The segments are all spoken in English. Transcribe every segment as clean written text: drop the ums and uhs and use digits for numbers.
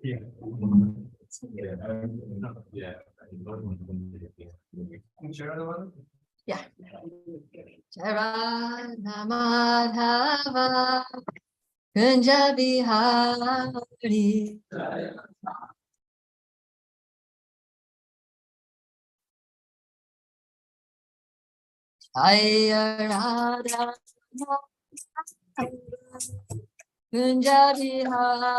Yeah. Yeah. Rama Navami Kunja Bihari. Jaya Radha Kunja Bihari.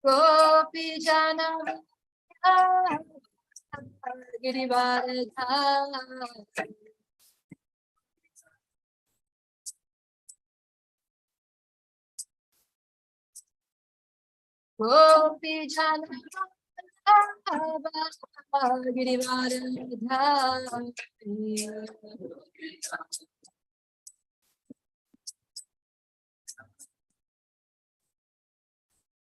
Gopi Jana Girivardhari. Gopi Jana Girivardhari.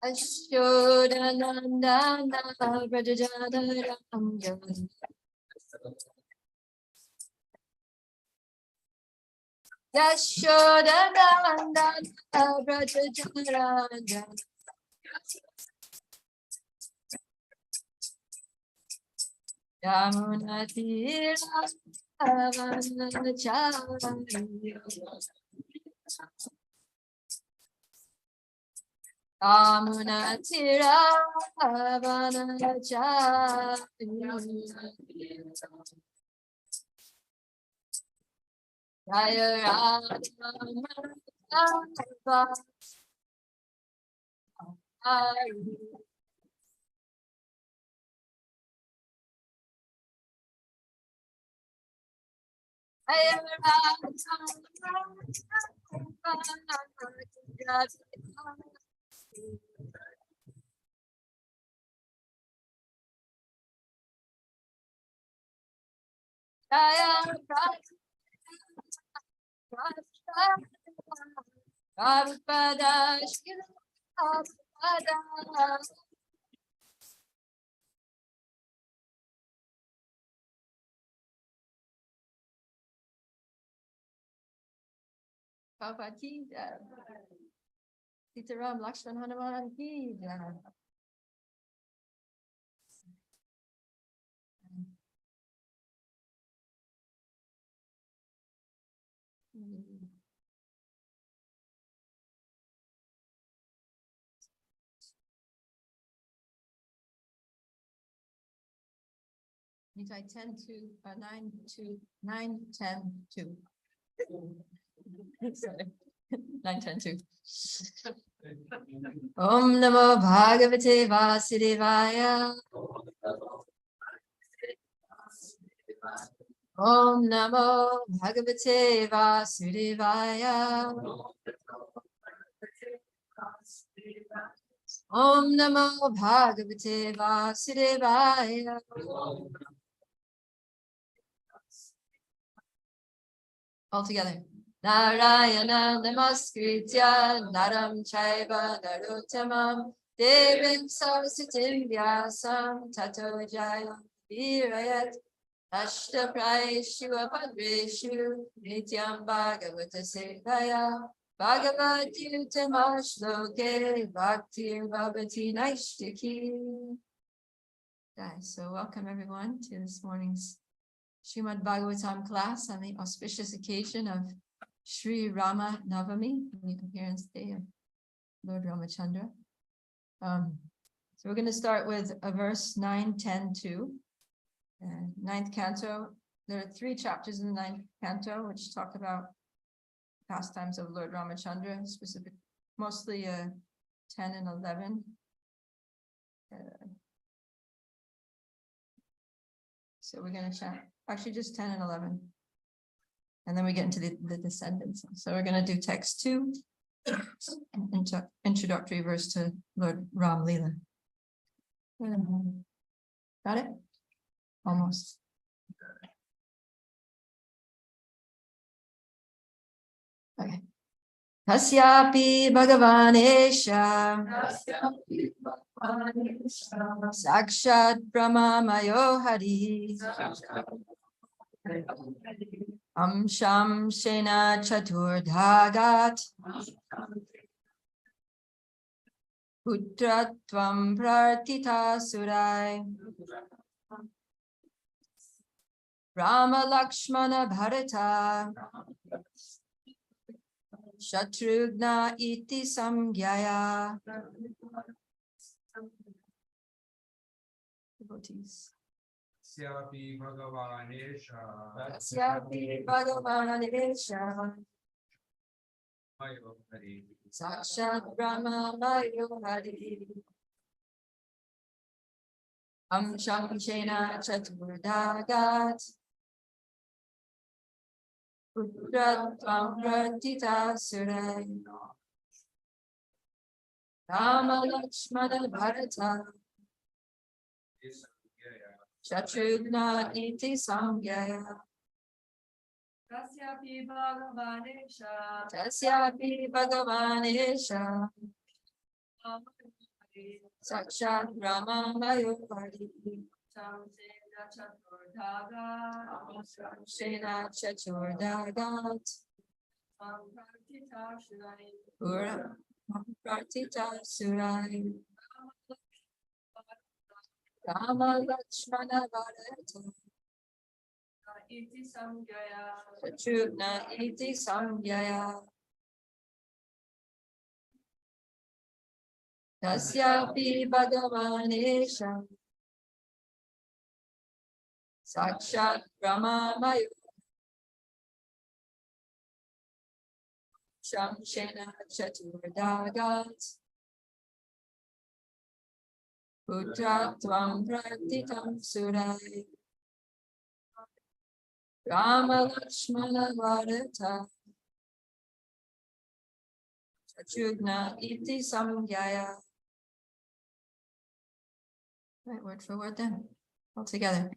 Ashodanandana Brajajana Ramjan. Yashodanandana Brajajana Ramjan. Yamunatira Avanachari. Yamunatira Avanachari. Jaya Radha Prabhupada Prabhupada. Prabhupada ki jai. Sitaram Lakshman Hanuman ki jai. Nitai 10 to 9 to 9 10 2. Sorry. 9 10 2. Om Namo Bhagavate Vasudevaya. Om Namo Bhagavate Vasudevaya. Om Namo Bhagavate Vasudevaya. All together. Narayana Namaskritya Naram Chaiva Narottamam Devim Saraswatim Vyasam Tato Jayam Virayat Ashtapraeshu Apadreshu Nityam Bhagavata Sevaya Bhagavati Utamashloke Bhaktir Bhavati Naishtiki. So welcome everyone to this morning's Srimad Bhagavatam class on the auspicious occasion of Sri Rama Navami, the appearance day of Lord Ramachandra. So we're going to start with a verse 9, 10, 2. Ninth canto. There are 3 chapters in the 9th canto which talk about pastimes of Lord Ramachandra, specific, mostly 10 and 11. So we're going to chat, actually just 10 and 11. And then we get into the descendants. So we're going to do text 2, introductory verse to Lord Ram Leela. Got it? Almost. Okay. Tasyapi Bhagavanesha Sakshat Brahma Mayo Hari Amsham Shena Chaturdhagat Putratvam Pratita Surai Rama Lakshmana Bharata Shatrugna iti samgyaya. Devotees. Tasyapi Bhagavanesha Tasyapi Bhagavanesha Mayavadi Sakshat Brahma Vayo Hari Amsham Shena Chaturdhagat Putratvam Pratita Surai Rama Lakshmana Bharata Shatrugna iti samgyaya. Tasyapi Bhagavanesha Tasyapi Bhagavanesha Sakshat Rama Mayopadi Samsena Chaturdhaga Shena Chaturdhagat Sampratita Shrai Pura Pratita Surai Rama Lakshmana Bharata Iti Samgyaya Shatrugna iti samgyaya. Tasyapi Bhagavanesha Sakshat Brahma Mayu Shamshena Chaturdhagat Putra Tvam Pratitam Surai Rama Lakshmana Bharata Shatrugna iti samgyaya. Right, word for word then. All together.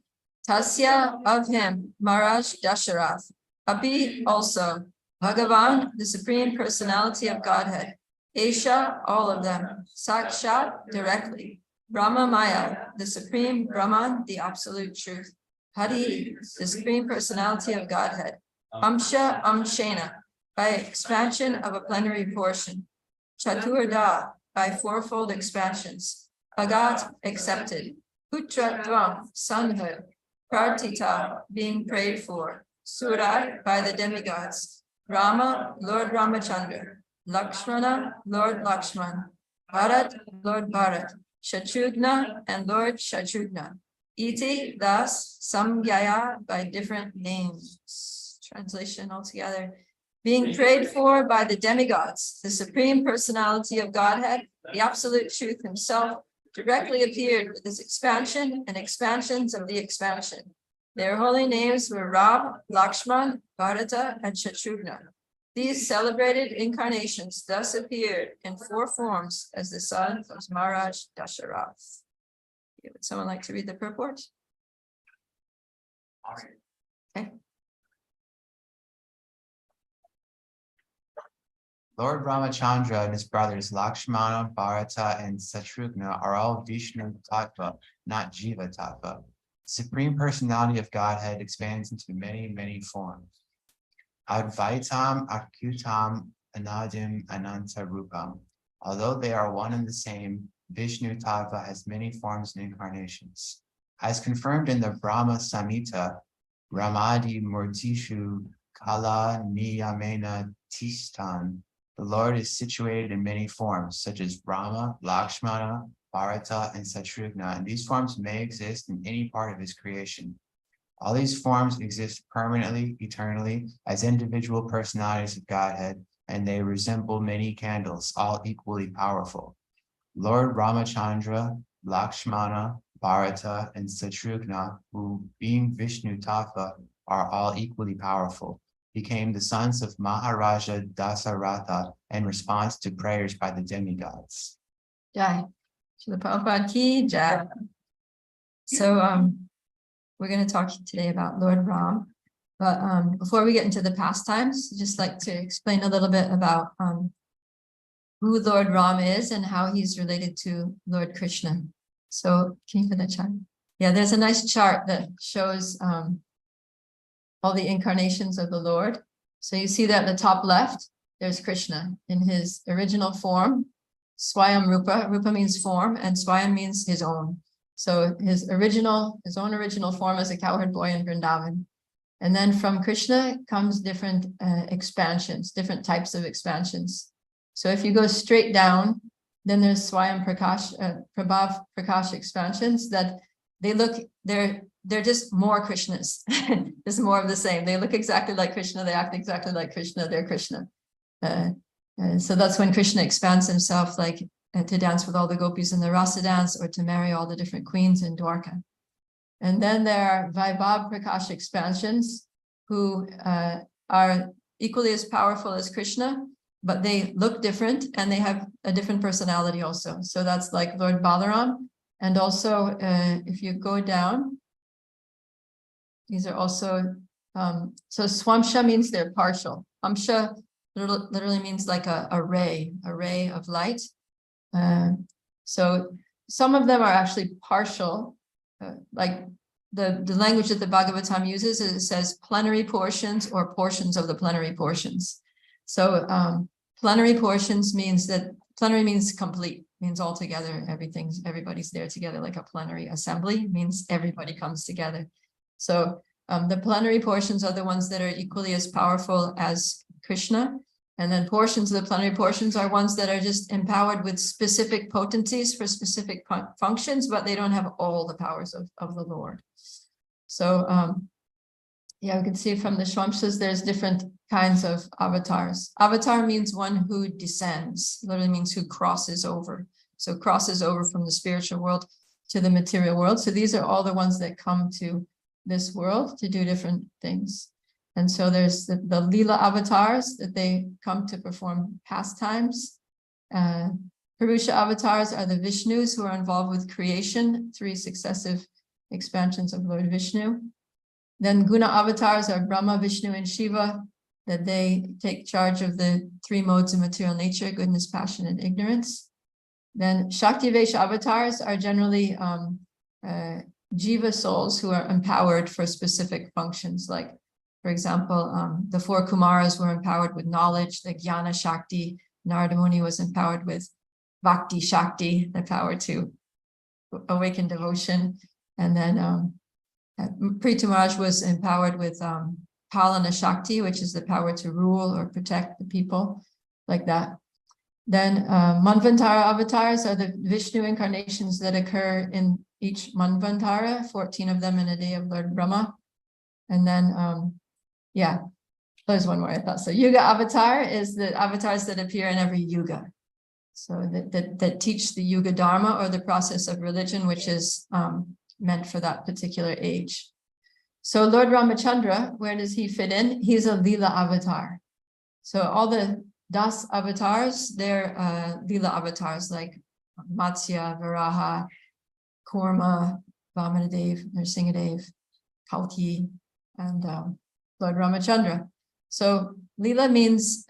Tasya of him, Maharaj Dasharath. Abhi also. Bhagavan, the Supreme Personality of Godhead. Esha, all of them. Sakshat, directly. Brahma Maya, the Supreme Brahman, the Absolute Truth. Hari, the Supreme Personality of Godhead. Amsha Amshena, by expansion of a plenary portion. Chaturda, by fourfold expansions. Bhagat, accepted. Putra Dvam, sonhood. Pratita, being prayed for. Surai, by the demigods. Rama, Lord Ramachandra. Lakshmana, Lord Lakshman. Bharat, Lord Bharat. Shatrugna, and Lord Shatrugna. Iti, thus, samgyaya, by different names. Translation altogether. Being prayed for by the demigods, the Supreme Personality of Godhead, the Absolute Truth Himself, directly appeared with his expansion and expansions of the expansion. Their holy names were Ram, Lakshman, Bharata, and Shatrugna. These celebrated incarnations thus appeared in four forms as the son of Maharaj Dasharath. Would someone like to read the purport? Okay. Lord Ramachandra and his brothers Lakshmana, Bharata, and Shatrugna are all Vishnu Tattva, not Jiva Tattva. The Supreme Personality of Godhead expands into many, many forms. Advaitam, Akutam, Anadim, Ananta Rupam. Although they are one and the same, Vishnu Tattva has many forms and incarnations. As confirmed in the Brahma Samhita, Ramadi Murtishu Kala Niyamena Tistan, the Lord is situated in many forms, such as Rama, Lakshmana, Bharata, and Shatrugna, and these forms may exist in any part of his creation. All these forms exist permanently, eternally, as individual personalities of Godhead, and they resemble many candles, all equally powerful. Lord Ramachandra, Lakshmana, Bharata, and Shatrugna, who, being Vishnu Tattva, are all equally powerful, became the sons of Maharaja Dasaratha in response to prayers by the demigods. Jai. Srila Prabhupada ki jai. So we're going to talk today about Lord Ram. But before we get into the pastimes, I'd just like to explain a little bit about who Lord Ram is and how he's related to Lord Krishna. So can you put that chart? Yeah, there's a nice chart that shows all the incarnations of the Lord. So you see that at the top left, there's Krishna in his original form, Swayam Rupa. Rupa means form, and Swayam means his own. So his own original form as a cowherd boy in Vrindavan. And then from Krishna comes different expansions, different types of expansions. So if you go straight down, then there's Swayam Prakash, Prabhav Prakash expansions that they're just more Krishnas. There's more of the same. They look exactly like Krishna. They act exactly like Krishna. They're Krishna. So that's when Krishna expands himself, like to dance with all the gopis in the rasa dance, or to marry all the different queens in Dwarka. And then there are Vaibhav Prakash expansions who are equally as powerful as Krishna, but they look different and they have a different personality also. So that's like Lord Balaram. And also, if you go down, these are also, so Swamsha means they're partial. Amsha literally means like a ray of light. So some of them are actually partial, like the language that the Bhagavatam uses, it says plenary portions or portions of the plenary portions. So plenary portions means that plenary means complete, means all together, everybody's there together, like a plenary assembly means everybody comes together. So the plenary portions are the ones that are equally as powerful as Krishna. And then portions of the plenary portions are ones that are just empowered with specific potencies for specific functions, but they don't have all the powers of the Lord. So yeah, we can see from the Shwamshas, there's different kinds of avatars. Avatar means one who descends, literally means who crosses over. So crosses over from the spiritual world to the material world. So these are all the ones that come to this world to do different things. And so there's the Leela avatars that they come to perform pastimes. Purusha avatars are the Vishnus who are involved with creation, 3 successive expansions of Lord Vishnu. Then Guna avatars are Brahma, Vishnu, and Shiva, that they take charge of the 3 modes of material nature, goodness, passion, and ignorance. Then Shakti Vesha avatars are generally Jiva souls who are empowered for specific functions, like, for example, the 4 Kumaras were empowered with knowledge, the Jnana Shakti. Narada Muni was empowered with Bhakti Shakti, the power to awaken devotion. And then Prithu Maharaj was empowered with Palana Shakti, which is the power to rule or protect the people, like that. Then Manvantara avatars are the Vishnu incarnations that occur in each Manvantara, 14 of them in a day of Lord Brahma. And then, yeah, there's one more I thought. So Yuga avatar is the avatars that appear in every yuga. So that teach the Yuga Dharma, or the process of religion, which is meant for that particular age. So Lord Ramachandra, where does he fit in? He's a Leela avatar. So all the Das avatars, they're Leela avatars like Matsya, Varaha, Kurma, Vamanadev, Nrsingadev, Kalki, and Lord Ramachandra. So Leela means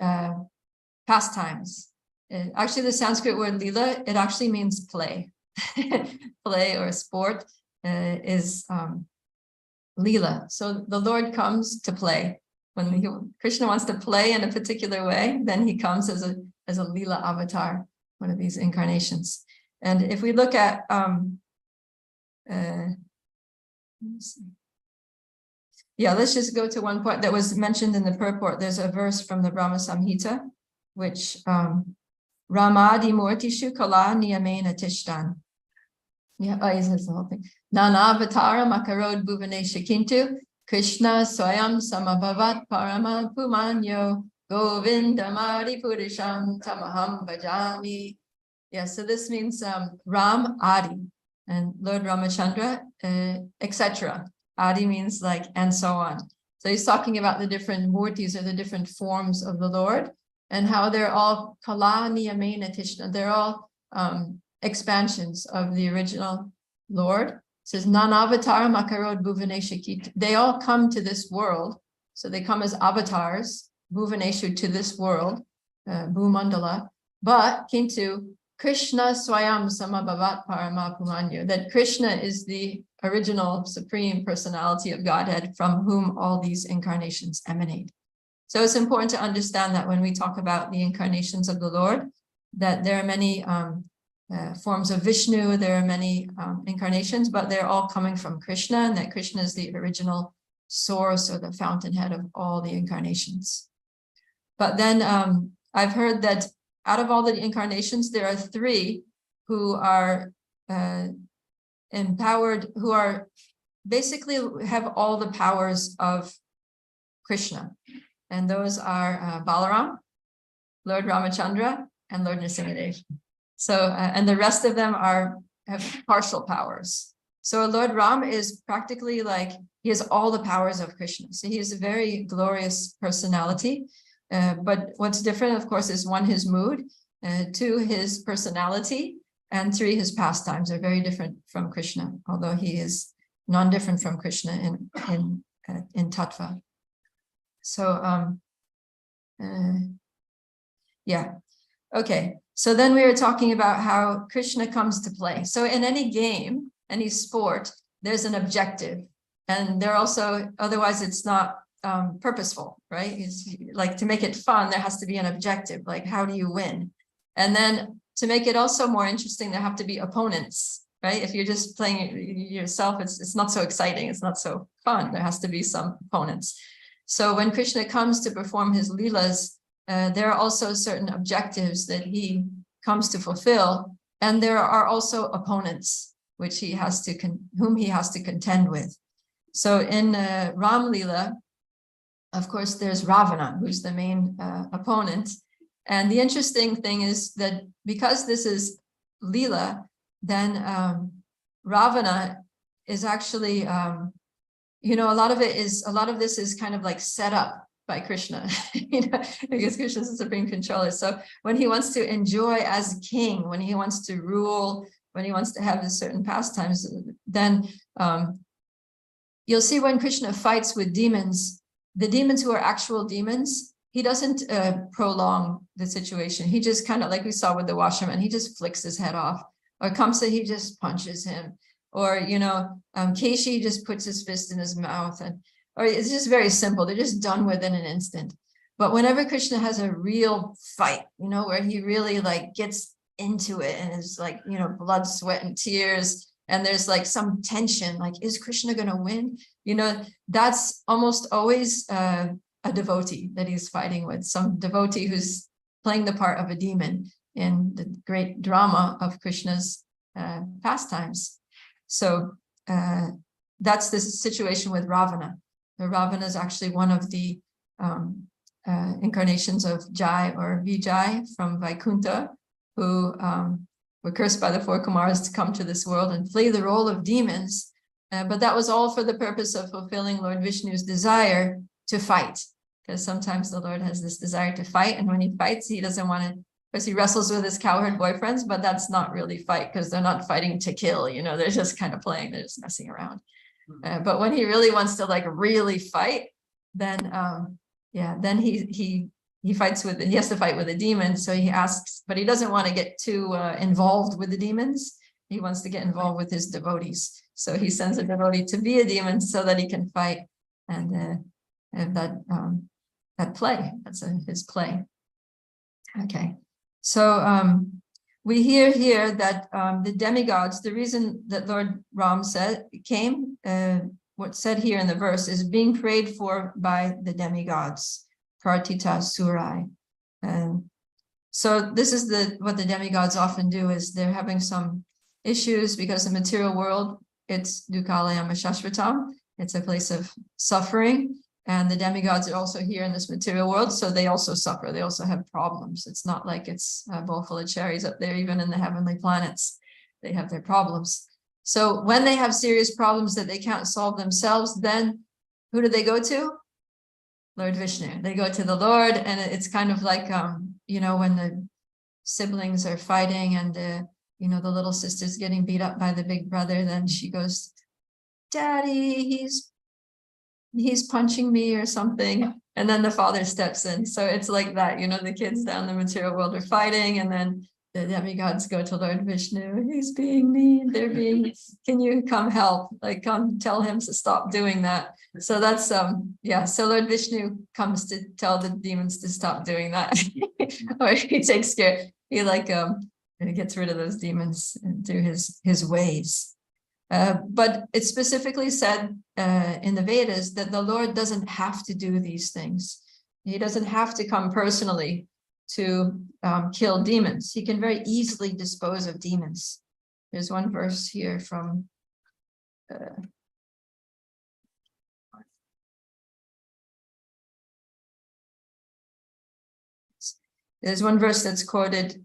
pastimes. Actually, the Sanskrit word Leela, it actually means play. Play or sport is Leela. So the Lord comes to play. When Krishna wants to play in a particular way, then he comes as a Leela avatar, one of these incarnations. And if we look at let's just go to one point that was mentioned in the purport. There's a verse from the Brahma Samhita, which Ramadi Murtishu Kala Niyamena Tishtan. Yeah, he says the whole thing. Nanavatara Makarod Bhuvanesha Kintu Krishna Swayam Samabhavat Parama Pumanyo Govindamari Purisham Tamaham Bhajami. Yeah, so this means Ram Adi and Lord Ramachandra, etc. Adi means like, and so on. So he's talking about the different murtis, or the different forms of the Lord, and how they're all Kala Niyamena Tishna. They're all expansions of the original Lord. It says Nanavatar Makarod Bhuvanesha Kit. They all come to this world. So they come as avatars, Bhuvaneshu, to this world, Bhumandala. But Kintu Krishna Swayam Samabhavat Parama Pumanyo, that Krishna is the original supreme personality of Godhead from whom all these incarnations emanate. So it's important to understand that when we talk about the incarnations of the Lord, that there are many forms of Vishnu, there are many incarnations, but they're all coming from Krishna, and that Krishna is the original source or the fountainhead of all the incarnations. But then I've heard that out of all the incarnations, there are 3 who are empowered, who are basically have all the powers of Krishna. And those are Balaram, Lord Ramachandra, and Lord Nrsimhadev. So, and the rest of them have partial powers. So Lord Ram is practically like, he has all the powers of Krishna. So he is a very glorious personality. But what's different, of course, is 1, his mood, 2, his personality, and 3, his pastimes are very different from Krishna, although he is non-different from Krishna in Tattva. So, yeah, okay. So then we were talking about how Krishna comes to play. So in any game, any sport, there's an objective, and there also, otherwise it's not purposeful, right? It's like, to make it fun, there has to be an objective, like how do you win? And then to make it also more interesting, there have to be opponents, right? If you're just playing yourself, it's not so exciting, it's not so fun. There has to be some opponents. So when Krishna comes to perform his leelas, there are also certain objectives that he comes to fulfill, and there are also opponents which he has to whom he has to contend with. So in Ram Leela, of course, there's Ravana, who's the main opponent. And the interesting thing is that because this is Leela, then Ravana is actually, you know, a lot of this is kind of like set up by Krishna, you know, because Krishna is the supreme controller. So when he wants to enjoy as king, when he wants to rule, when he wants to have certain pastimes, then you'll see when Krishna fights with demons, the demons who are actual demons, he doesn't prolong the situation. He just kind of, like we saw with the washerman, he just flicks his head off. Or Kamsa, he just punches him. Or, you know, Keshi just puts his fist in his mouth. Or it's just very simple. They're just done within an instant. But whenever Krishna has a real fight, you know, where he really like gets into it and is like, you know, blood, sweat, and tears, and there's like some tension, like, is Krishna going to win? You know, that's almost always a devotee that he's fighting with, some devotee who's playing the part of a demon in the great drama of Krishna's pastimes. So that's the situation with Ravana. Ravana is actually one of the incarnations of Jai or Vijay from Vaikuntha, who were cursed by the 4 Kumaras to come to this world and play the role of demons. But that was all for the purpose of fulfilling Lord Vishnu's desire to fight, because sometimes the Lord has this desire to fight, and when he fights, he doesn't want to, because he wrestles with his cowherd boyfriends, but that's not really fight, because they're not fighting to kill, you know, they're just kind of playing, they're just messing around. But when he really wants to like really fight, then then he fights with, he has to fight with a demon. So he asks, but he doesn't want to get too involved with the demons. He wants to get involved with his devotees. So he sends a devotee to be a demon so that he can fight and that play. That's his play. Okay, so we hear here that the demigods, the reason that Lord Ram came, what's said here in the verse is being prayed for by the demigods, Kartita Surai. And so this is what the demigods often do, is they're having some issues because the material world, it's Dukalayam Shashvatam, it's a place of suffering. And the demigods are also here in this material world, so they also suffer. They also have problems. It's not like it's a bowl full of cherries up there, even in the heavenly planets. They have their problems. So when they have serious problems that they can't solve themselves, then who do they go to? Lord Vishnu. They go to the Lord, and it's kind of like, you know, when the siblings are fighting and you know, the little sister's getting beat up by the big brother, then she goes, Daddy, he's punching me or something, and then the father steps in. So it's like that, you know, the kids down the material world are fighting, and then the demigods go to Lord Vishnu, he's being mean, they're being, can you come help? Like, come tell him to stop doing that. So that's, yeah, so Lord Vishnu comes to tell the demons to stop doing that. Or he takes care, he like, and he gets rid of those demons through his ways. But it's specifically said in the Vedas that the Lord doesn't have to do these things. He doesn't have to come personally to kill demons. He can very easily dispose of demons. There's one verse here from there's one verse that's quoted,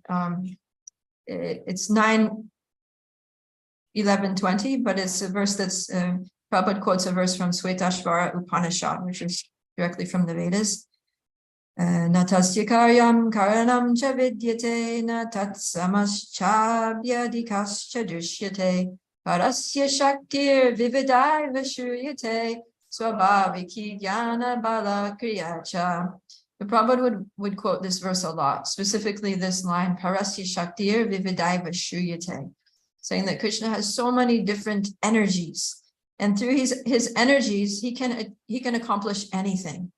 it's 9:11:20, but it's a verse that's Prabhupada quotes a verse from Svetashvara Upanishad, which is directly from the Vedas. Natasya karyam karanam cha vidyate na tat samascha vyadikascha drishyate parasya shaktir vividai vashuryate swabhaviki jnana bala kriyacha. The Prabhupada would quote this verse a lot, specifically this line, parasya shaktir vividai vashuryate, saying that Krishna has so many different energies, and through his energies, he can accomplish anything.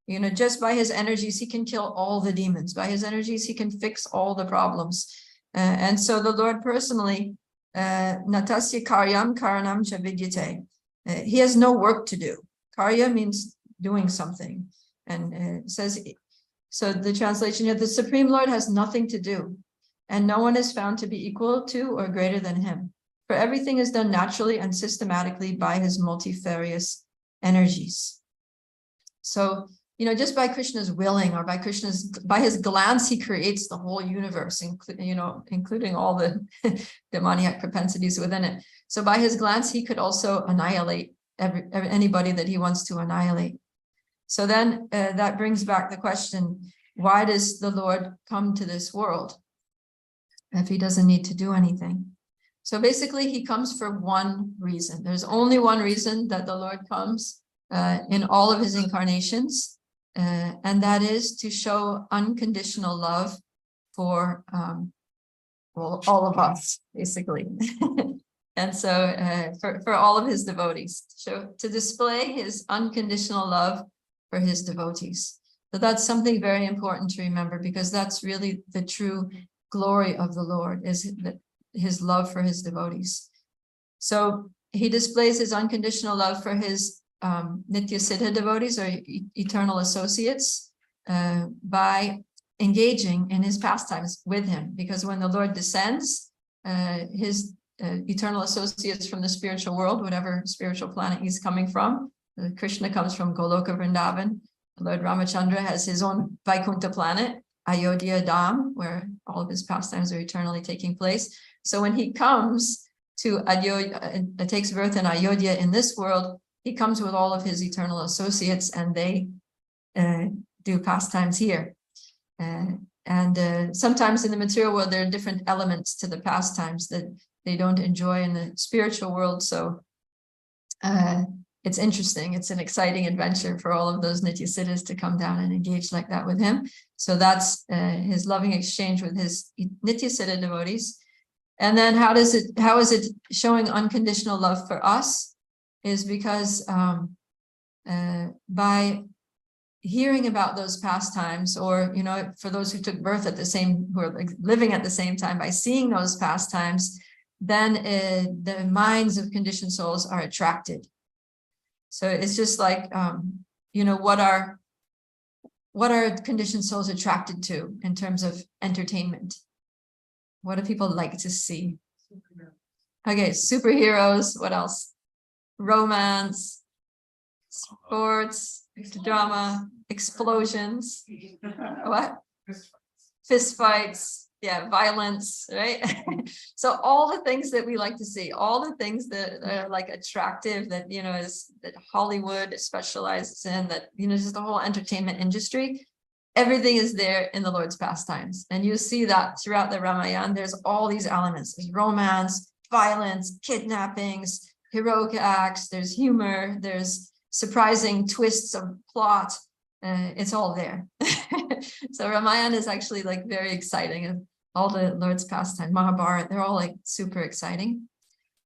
You know, just by his energies, he can kill all the demons. By his energies, he can fix all the problems. And so the Lord personally, natasya karyam karanam cha vidyate. He has no work to do. Karya means doing something. And it says, so the translation here, the Supreme Lord has nothing to do, and no one is found to be equal to or greater than him. For everything is done naturally and systematically by his multifarious energies. So, you know, just by Krishna's willing, or by his glance, he creates the whole universe, including all the demoniac propensities within it. So by his glance, he could also annihilate anybody that he wants to annihilate. So then that brings back the question, why does the Lord come to this world if he doesn't need to do anything? So basically, he comes for one reason. There's only one reason that the Lord comes in all of his incarnations. And that is to show unconditional love for all of us, basically. And so for all of his devotees, to display his unconditional love for his devotees. So that's something very important to remember, because that's really the true glory of the Lord, is his love for his devotees. So he displays his unconditional love for his Nitya Siddha devotees, or eternal associates, by engaging in his pastimes with him. Because when the Lord descends, his eternal associates from the spiritual world, whatever spiritual planet he's coming from, Krishna comes from Goloka Vrindavan. Lord Ramachandra has his own Vaikuntha planet, Ayodhya Dham, where all of his pastimes are eternally taking place. So when he comes to Ayodhya, takes birth in Ayodhya in this world, he comes with all of his eternal associates, and they do pastimes here. And sometimes in the material world, there are different elements to the pastimes that they don't enjoy in the spiritual world. So it's interesting. It's an exciting adventure for all of those Nitya Siddhas to come down and engage like that with him. So that's his loving exchange with his Nitya Siddha devotees. And then how is it showing unconditional love for us? Is because by hearing about those pastimes, or, you know, for those who took birth at the same, who are like living at the same time, by seeing those pastimes, then the minds of conditioned souls are attracted. So it's just like, you know, what are conditioned souls attracted to in terms of entertainment? What do people like to see? Okay, superheroes. What else? Romance, sports, drama, explosions. What? Fist fights. Yeah, violence, right? So all the things that we like to see, all the things that are like attractive, that, you know, is that Hollywood specializes in, that, you know, just the whole entertainment industry, everything is there in the Lord's pastimes. And you see that throughout the Ramayana. There's all these elements. There's romance, violence, kidnappings, heroic acts, there's humor, there's surprising twists of plot. It's all there. So Ramayana is actually like very exciting, all the Lord's pastime, Mahabharata, they're all like super exciting.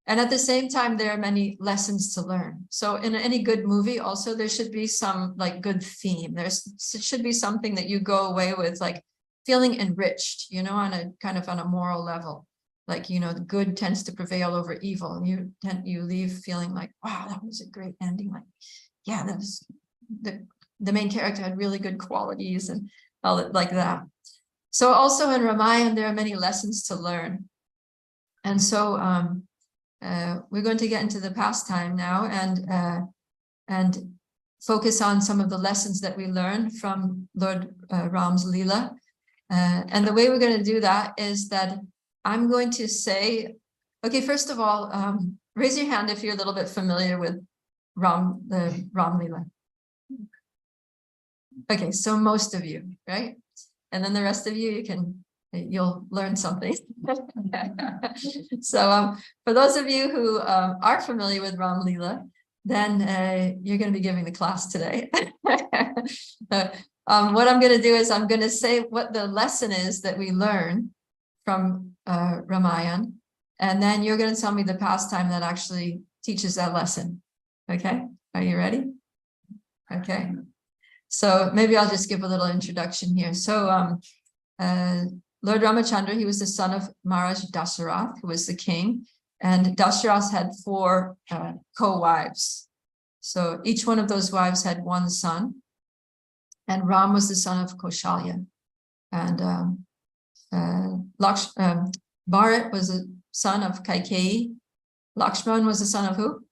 And at the same time, there are many lessons to learn. So in any good movie, also, there should be some like good theme. It should be something that you go away with, like feeling enriched, on a kind of on a moral level. Like, the good tends to prevail over evil. And you leave feeling like, wow, that was a great ending. Like, yeah, that was the main character had really good qualities and all that, like that. So also in Ramayana, there are many lessons to learn. And so we're going to get into the pastime now and focus on some of the lessons that we learned from Lord Ram's Leela. And the way we're going to do that is that I'm going to say, okay, first of all, raise your hand if you're a little bit familiar with the Ram Leela. Okay, so most of you, right? And then the rest of you, you'll learn something. So for those of you who are familiar with Ram Leela, then you're going to be giving the class today. What I'm going to do is I'm going to say what the lesson is that we learn from Ramayana, and then you're going to tell me the pastime that actually teaches that lesson. Okay, are you ready? Okay, so maybe I'll just give a little introduction here. So Lord Ramachandra, he was the son of Maharaj Dasarath, who was the king, and Dasarath had 4 co-wives. So each one of those wives had one son, and Ram was the son of Kaushalya, and Bharat was a son of Kaikeyi. Lakshman was the son of who?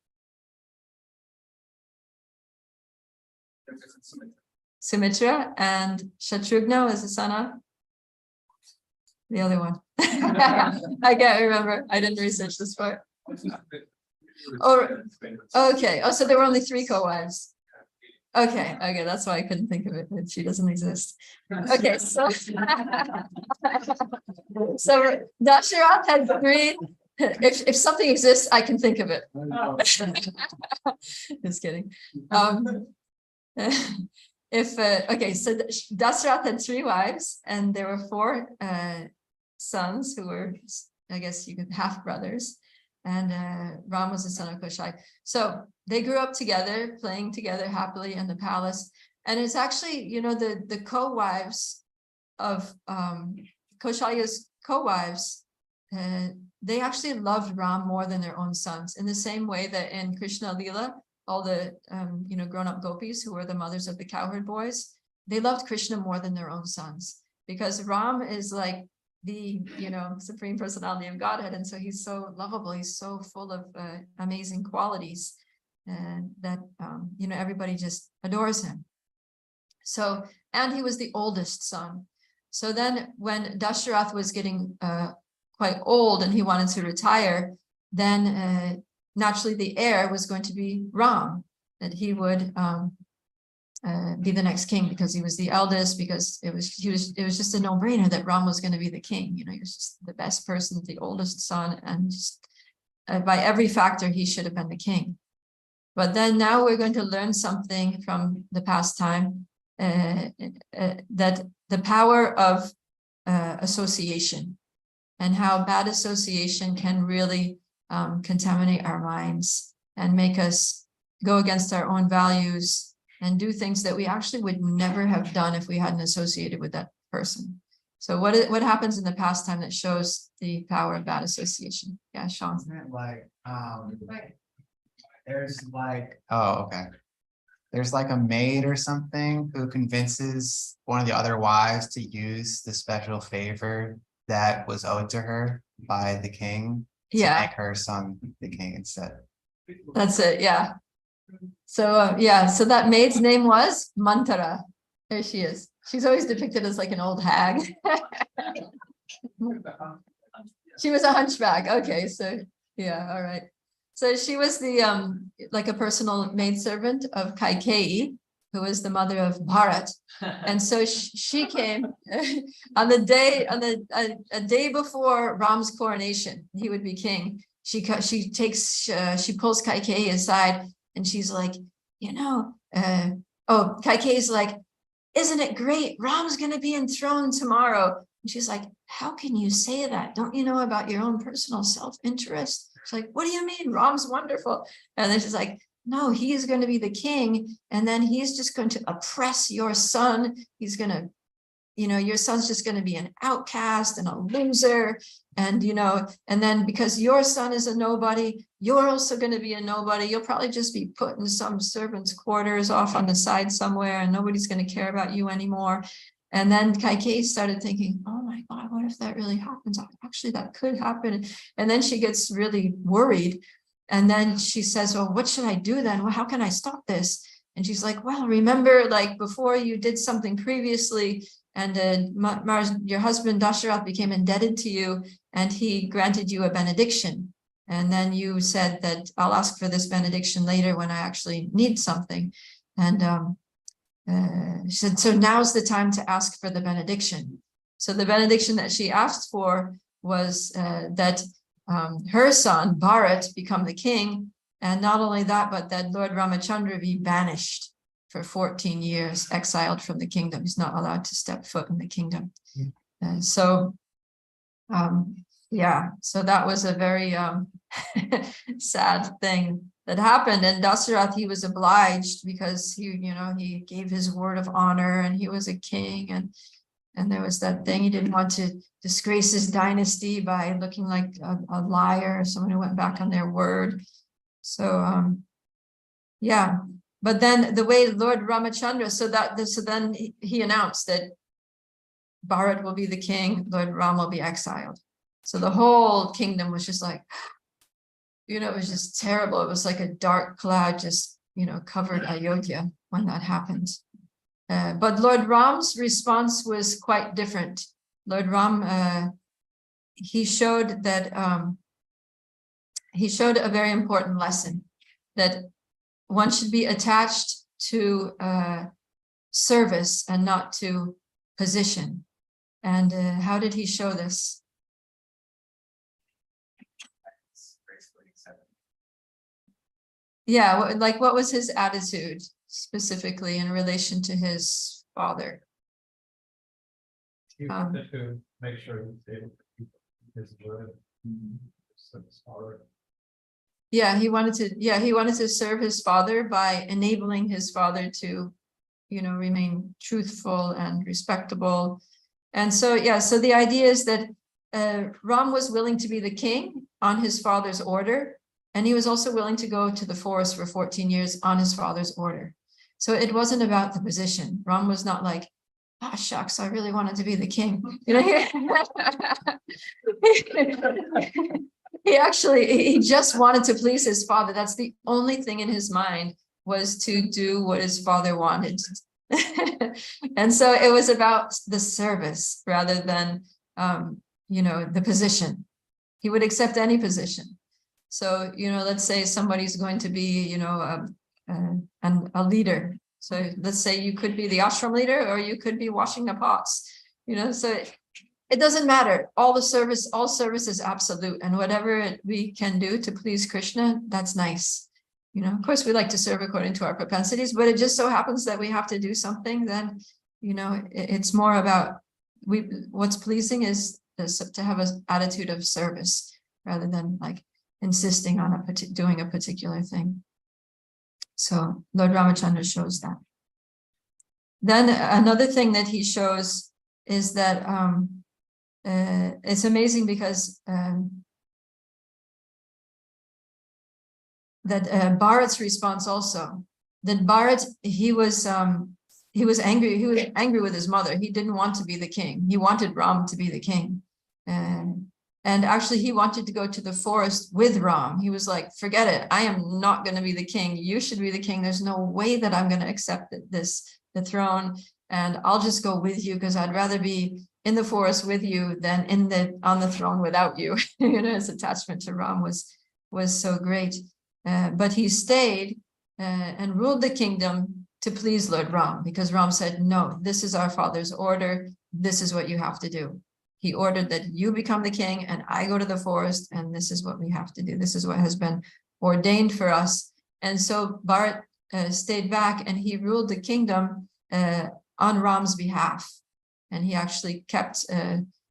Sumitra. And Shatrughna was the son of the other one. I can't remember. I didn't research this part. Oh, okay. Oh, so there were only 3 co-wives. Okay, that's why I couldn't think of it. She doesn't exist. Okay, so so Dasarath had 3. If something exists, I can think of it. Just kidding. Okay, so Dasarath had 3 wives, and there were 4 sons who were, I guess you could, half brothers, and Ram was the son of Kaushalya. So they grew up together, playing together happily in the palace. And it's actually, the co-wives of Kaushalya's co-wives, they actually loved Ram more than their own sons, in the same way that in Krishna Leela, all the grown-up gopis who were the mothers of the cowherd boys, they loved Krishna more than their own sons, because Ram is like the supreme personality of Godhead, and so he's so lovable, he's so full of amazing qualities, and that everybody just adores him. So, and he was the oldest son. So then when Dasharath was getting quite old and he wanted to retire, then naturally the heir was going to be Ram, that he would be the next king, because he was the eldest, because it was just a no-brainer that Ram was going to be the king. He was just the best person, the oldest son, and just by every factor he should have been the king. But then now we're going to learn something from the pastime, that the power of association, and how bad association can really contaminate our minds and make us go against our own values and do things that we actually would never have done if we hadn't associated with that person. So what happens in the pastime that shows the power of bad association? Yeah, Sean. Isn't it like there's like, oh, okay. There's like a maid or something who convinces one of the other wives to use the special favor that was owed to her by the king to make her son the king instead. That's it, yeah. So so that maid's name was Mantara. There she is. She's always depicted as like an old hag. She was a hunchback. Okay, so yeah, all right. So she was the like a personal maidservant of Kaikeyi, who was the mother of Bharat, and so she came on the day a day before Ram's coronation. He would be king. She pulls Kaikeyi aside, and she's like, Kaikeyi's like, isn't it great? Ram's going to be enthroned tomorrow. she's like, how can you say that? Don't you know about your own personal self-interest? She's like, what do you mean? Ram's wonderful. And then she's like, no, he is going to be the king. And then he's just going to oppress your son. He's going to, your son's just going to be an outcast and a loser. And, and then because your son is a nobody, you're also going to be a nobody. You'll probably just be put in some servant's quarters off on the side somewhere, and nobody's going to care about you anymore. And then Kaikeyi started thinking, oh my God, what if that really happens? Actually, that could happen. And then she gets really worried. And then she says, well, what should I do then? Well, how can I stop this? And she's like, well, remember, like before you did something previously, and your husband Dasharath became indebted to you, and he granted you a benediction. And then you said that I'll ask for this benediction later when I actually need something. And she said, so now's the time to ask for the benediction. So the benediction that she asked for was that her son, Bharat, become the king. And not only that, but that Lord Ramachandra be banished for 14 years, exiled from the kingdom. He's not allowed to step foot in the kingdom. And so, so that was a very sad thing that happened. And Dasarath, he was obliged because he gave his word of honor, and he was a king, and there was that thing, he didn't want to disgrace his dynasty by looking like a liar, someone who went back on their word. So but then the way Lord Ramachandra, so then he announced that Bharat will be the king, Lord Ram will be exiled. So the whole kingdom was just like, it was just terrible. It was like a dark cloud just, covered Ayodhya when that happened. But Lord Ram's response was quite different. Lord Ram, he showed that, he showed a very important lesson, that one should be attached to service and not to position. And how did he show this? Yeah, like what was his attitude specifically in relation to his father? He wanted to make sure he's able to keep his word. He wanted to serve his father by enabling his father to, remain truthful and respectable. And so, so the idea is that Ram was willing to be the king on his father's order, and he was also willing to go to the forest for 14 years on his father's order. So it wasn't about the position. Ram was not like, ah, shucks, I really wanted to be the king. He just wanted to please his father. That's the only thing in his mind, was to do what his father wanted. And so it was about the service rather than, the position. He would accept any position. So, let's say somebody's going to be, a leader. So let's say you could be the ashram leader, or you could be washing the pots, so it doesn't matter. All service is absolute, and whatever we can do to please Krishna, that's nice. Of course, we like to serve according to our propensities, but it just so happens that we have to do something, then, it's more about what's pleasing is to have an attitude of service rather than like insisting on doing a particular thing. So Lord Ramachandra shows that. Then another thing that he shows is that it's amazing because Bharat's response also, that Bharat, he was angry. He was angry with his mother. He didn't want to be the king. He wanted Ram to be the king. And actually he wanted to go to the forest with Ram. He was like, forget it. I am not going to be the king. You should be the king. There's no way that I'm going to accept the throne. And I'll just go with you because I'd rather be in the forest with you than on the throne without you. His attachment to Ram was so great. But he stayed and ruled the kingdom to please Lord Ram, because Ram said, no, this is our father's order. This is what you have to do. He ordered that you become the king and I go to the forest, and this is what we have to do. This is what has been ordained for us. And so Bharat stayed back and he ruled the kingdom on Ram's behalf. And he actually kept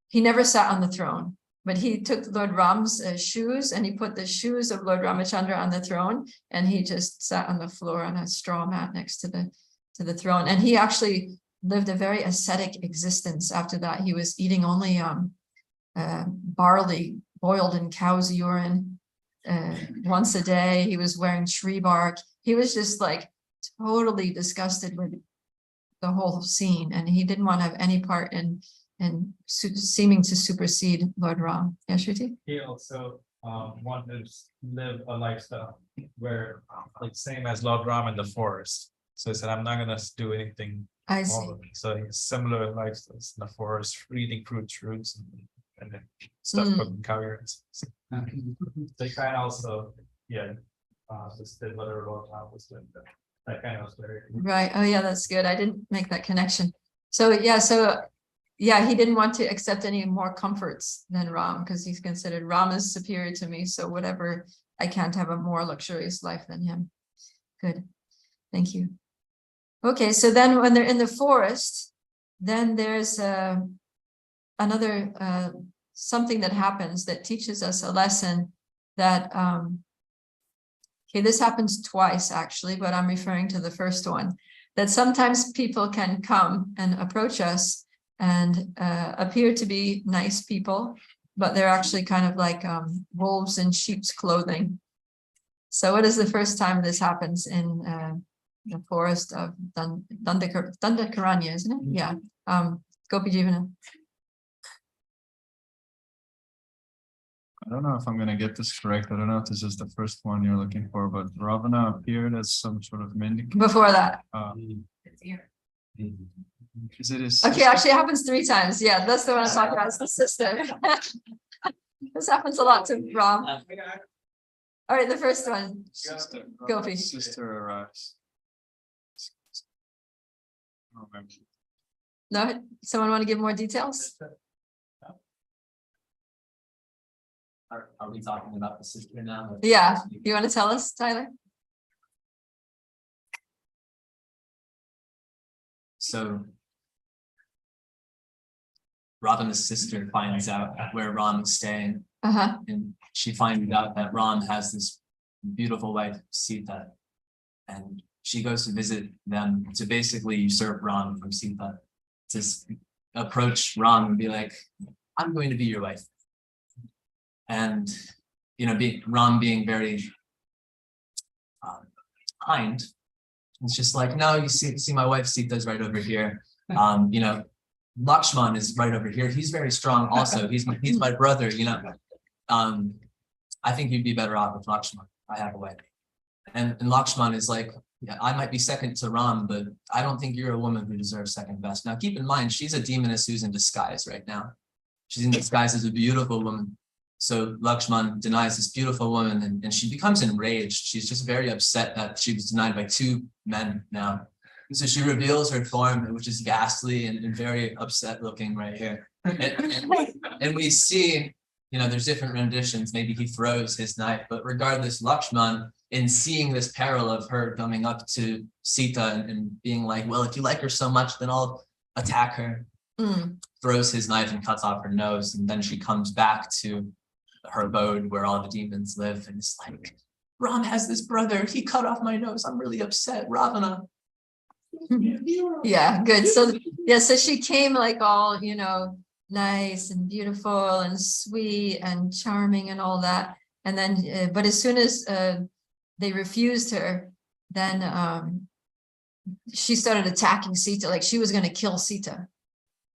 he never sat on the throne, but he took Lord Ram's shoes and he put the shoes of Lord Ramachandra on the throne, and he just sat on the floor on a straw mat next to the throne. And he actually lived a very ascetic existence after that. He was eating only barley boiled in cow's urine once a day. He was wearing tree bark. He was just like totally disgusted with the whole scene, and he didn't want to have any part in seeming to supersede Lord Ram. Yeah, Shruti? He also wanted to live a lifestyle where, like, same as Lord Ram in the forest. So he said, I'm not gonna do anything. I see. all of it. So he's similar lifestyles in the forest, eating fruits, roots, and then stuff from cow urines. They kind of also, just did whatever Lord Ram was doing. That kind of was very. Right. Oh, yeah, that's good. I didn't make that connection. So, he didn't want to accept any more comforts than Ram, because he's considered Ram is superior to me. So whatever, I can't have a more luxurious life than him. Good. Thank you. Okay, so then when they're in the forest, then there's another something that happens that teaches us a lesson that okay, this happens twice actually, but I'm referring to the first one, that sometimes people can come and approach us and appear to be nice people, but they're actually kind of like wolves in sheep's clothing. So what is the first time this happens in the forest of Dandakaranya, isn't it? Yeah. Gopi Jivana. I don't know if I'm gonna get this correct. I don't know if this is the first one you're looking for, but Ravana appeared as some sort of mendicant. Before that. Is it his Okay, actually it happens 3 times. Yeah, that's the one I'm talking about. It's the sister. This happens a lot to Ram. All right, the first one. sister? Gopi. Sister arrives. I don't remember. No, someone want to give more details? Are we talking about the sister now? Yeah, you want to tell us, Tyler? So Ravana's sister finds out where Ram is staying, Uh-huh. and she finds out that Ram has this beautiful wife, Sita, and she goes to visit them to basically usurp Ram from Sita, to approach Ram and be like, I'm going to be your wife. And, Ram being very kind, it's just like, no, you see my wife Sita's right over here. Lakshman is right over here. He's very strong also. He's my brother, I think you'd be better off with Lakshman. I have a wife. And Lakshman is like, yeah, I might be second to Ram, but I don't think you're a woman who deserves second best. Now, keep in mind, she's a demoness who's in disguise right now. She's in disguise as a beautiful woman. So Lakshman denies this beautiful woman, and she becomes enraged. She's just very upset that she was denied by 2 men now. And so she reveals her form, which is ghastly and very upset looking right here. And we see, there's different renditions. Maybe he throws his knife, but regardless, Lakshman, in seeing this peril of her coming up to Sita and being like, well, if you like her so much, then I'll attack her, throws his knife and cuts off her nose. And then she comes back to her abode where all the demons live, and it's like, Ram has this brother, he cut off my nose, I'm really upset, Ravana. Yeah, good. So she came like all, nice and beautiful and sweet and charming and all that. And then, but as soon as they refused her, then she started attacking Sita, like she was going to kill Sita.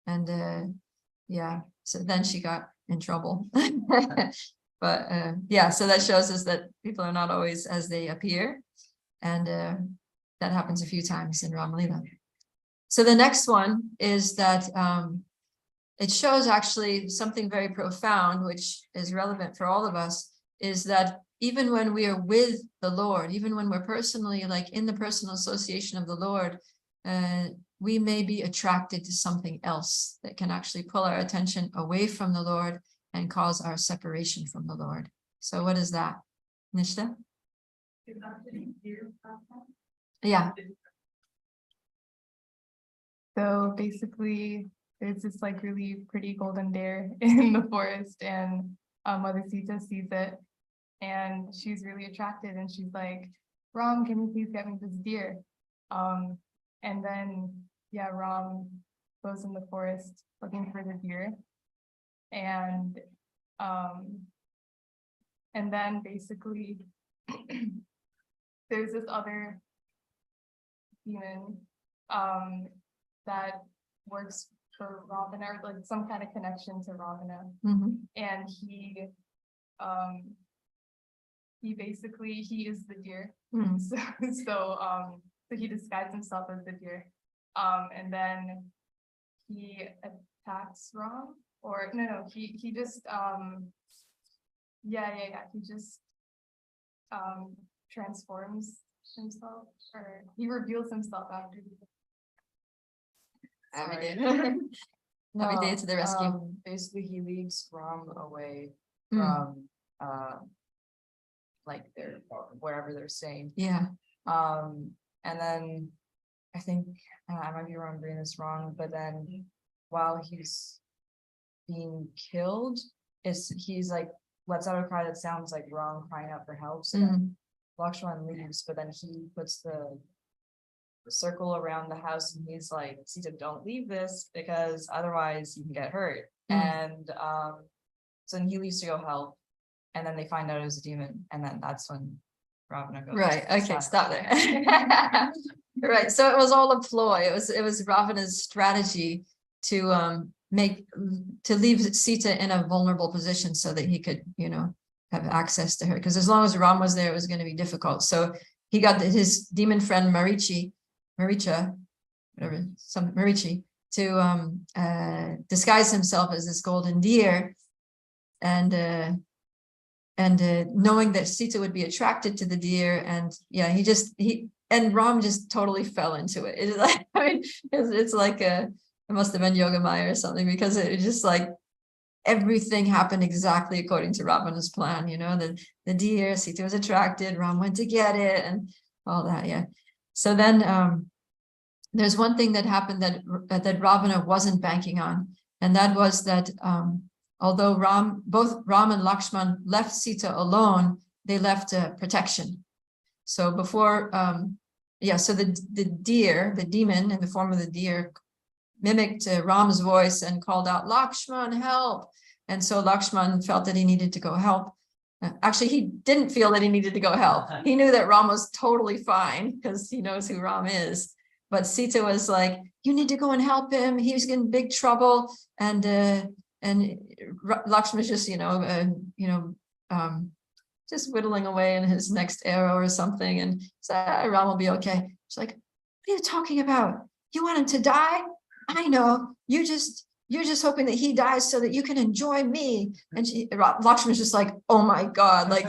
And so then she got in trouble. But so that shows us that people are not always as they appear. And that happens a few times in Ram Leela. So the next one is that it shows actually something very profound, which is relevant for all of us, is that even when we are with the Lord, even when we're personally like in the personal association of the Lord, we may be attracted to something else that can actually pull our attention away from the Lord and cause our separation from the Lord. So what is that, Nishta? Yeah. So basically, there's this like really pretty golden deer in the forest, and Mother Sita sees it, and she's really attracted, and she's like, Ram, can you please get me this deer? And then yeah, Ram goes in the forest looking for the deer, and then basically there's this other demon that works for Ravana, or like some kind of connection to Ravana, Mhm. and he basically, he is the deer. Mm. So he disguised himself as the deer, and then he attacks Ram, or no, he just he just transforms himself, or he reveals himself after he. Every Sorry. day. Every day to the rescue. Basically, he leads Ram away Mm. from like their wherever they're staying. Yeah. And then I think I might be remembering this wrong, but then while he's being killed, he's like lets out a cry that sounds like Ram crying out for help. So then Lakshman leaves, but then he puts the circle around the house, and he's like, Sita, don't leave this because otherwise you can get hurt. And so then he leaves to go help, and then they find out it was a demon, and then that's when Ravana goes. Right. Okay. Stop there. Right. So it was all a ploy. It was Ravana's strategy to leave Sita in a vulnerable position so that he could, have access to her. Because as long as Ram was there, it was going to be difficult. So he got his demon friend Marichi, to disguise himself as this golden deer, and knowing that Sita would be attracted to the deer, and and Ram just totally fell into it. It's like, it's like it must have been Yoga Maya or something, because it just like everything happened exactly according to Ravana's plan. The deer, Sita was attracted, Ram went to get it, and all that. Yeah. So then there's one thing that happened that Ravana wasn't banking on, and that was that although both Ram and Lakshman left Sita alone, they left protection. So before, so the deer, the demon in the form of the deer, mimicked Ram's voice and called out, Lakshman, help. And so Lakshman felt that he needed to go help. Actually, he didn't feel that he needed to go help. He knew that Ram was totally fine because he knows who Ram is. But Sita was like, you need to go and help him. He's in big trouble. And Lakshman was just, just whittling away in his next arrow or something. And said, Ram will be okay. She's like, what are you talking about? You want him to die? I know. You're just hoping that he dies so that you can enjoy me. And Lakshman's just like, oh my God, like,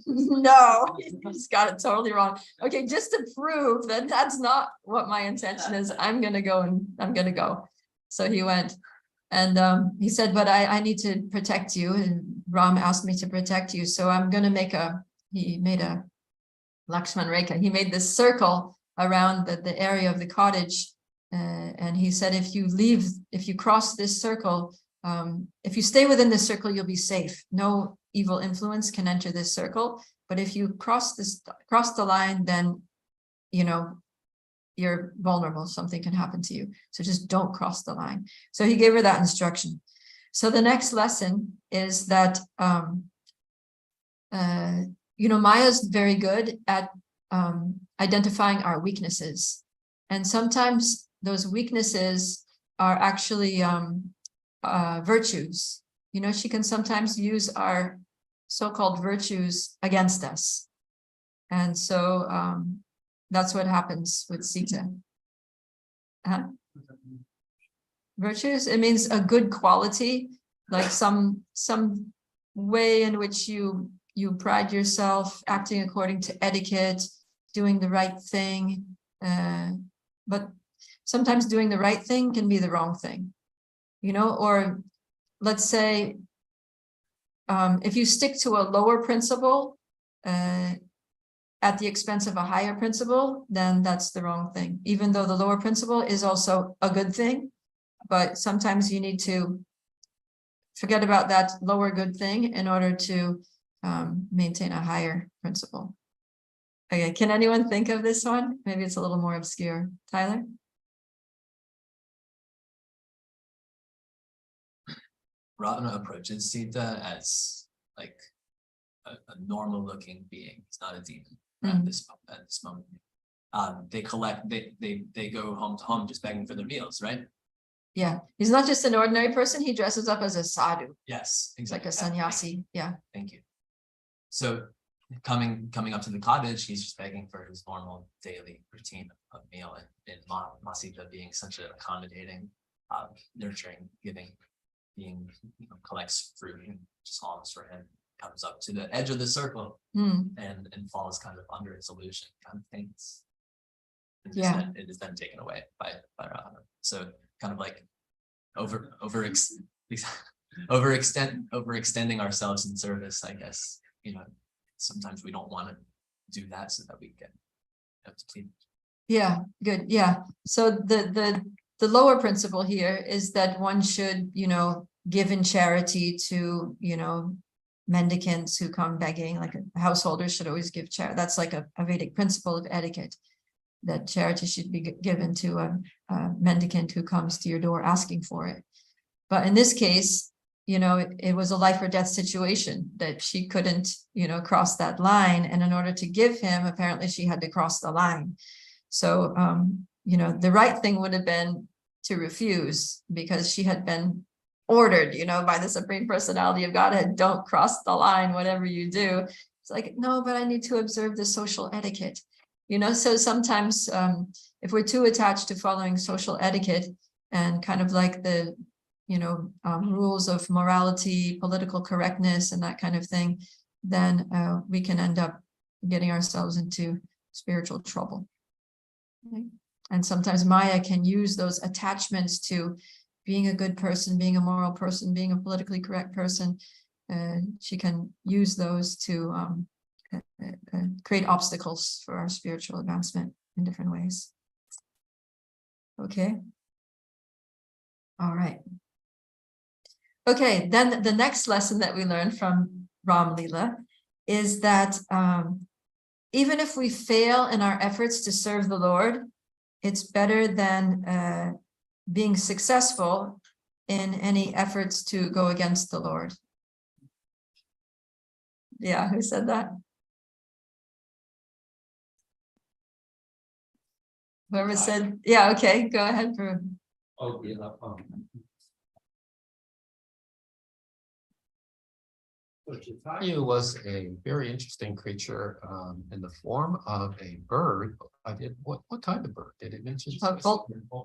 no, you just got it totally wrong. Okay, just to prove that that's not what my intention is, I'm going to go. So he went, and he said, but I need to protect you. And Ram asked me to protect you. So I'm going to he made a Lakshman Rekha. He made this circle around the area of the cottage. And he said, if you cross this circle, if you stay within this circle, you'll be safe. No evil influence can enter this circle. But if you cross the line, then, you're vulnerable. Something can happen to you. So just don't cross the line. So he gave her that instruction. So the next lesson is that, Maya's very good at identifying our weaknesses. And sometimes those weaknesses are actually virtues. She can sometimes use our so-called virtues against us. And so that's what happens with Sita. Virtues, it means a good quality, like some way in which you pride yourself, acting according to etiquette, doing the right thing. But sometimes doing the right thing can be the wrong thing, or let's say, if you stick to a lower principle at the expense of a higher principle, then that's the wrong thing. Even though the lower principle is also a good thing, but sometimes you need to forget about that lower good thing in order to maintain a higher principle. Okay, can anyone think of this one? Maybe it's a little more obscure. Tyler? Ravana approaches Sita as like a normal looking being. He's not a demon at this moment. They go home to home just begging for their meals, right? Yeah, he's not just an ordinary person. He dresses up as a sadhu. Yes, He's like exactly. a sannyasi. Yeah. Thank you. So coming up to the cottage, he's just begging for his normal daily routine of meal, and Masita being such an accommodating, nurturing, giving being, collects fruit and just alms for him, comes up to the edge of the circle and falls kind of under its illusion, kind of faints. It is then taken away by Ravana. So kind of like overextending ourselves in service, I guess. Sometimes we don't want to do that so that we get up to please. Yeah, good. Yeah. So the lower principle here is that one should, give in charity to, mendicants who come begging, like householders should always give charity. That's like a Vedic principle of etiquette, that charity should be given to a mendicant who comes to your door asking for it. But in this case, it was a life or death situation that she couldn't, cross that line. And in order to give him, apparently she had to cross the line. So, the right thing would have been to refuse, because she had been ordered, by the Supreme Personality of Godhead, don't cross the line, whatever you do. It's like, no, but I need to observe the social etiquette. So sometimes if we're too attached to following social etiquette and kind of like the, rules of morality, political correctness, and that kind of thing, then we can end up getting ourselves into spiritual trouble. Okay? And sometimes Maya can use those attachments to being a good person, being a moral person, being a politically correct person. She can use those to create obstacles for our spiritual advancement in different ways. Okay. All right. Okay, then the next lesson that we learned from Ram Leela is that even if we fail in our efforts to serve the Lord, it's better than being successful in any efforts to go against the Lord. Yeah, who said that? Whoever said, yeah, okay, go ahead. Jatayu was a very interesting creature in the form of a bird. What type of bird did it mention?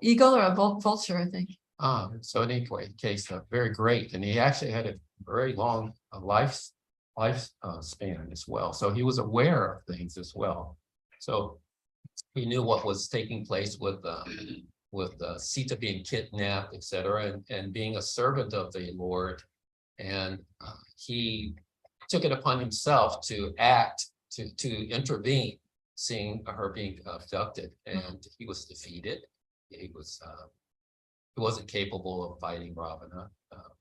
Eagle or a vulture, I think. So in any case, very great, and he actually had a very long life span as well. So he was aware of things as well. So he knew what was taking place with Sita being kidnapped, etc., and being a servant of the Lord. And he took it upon himself to act, to intervene, seeing her being abducted, and he was defeated. He wasn't capable of fighting Ravana.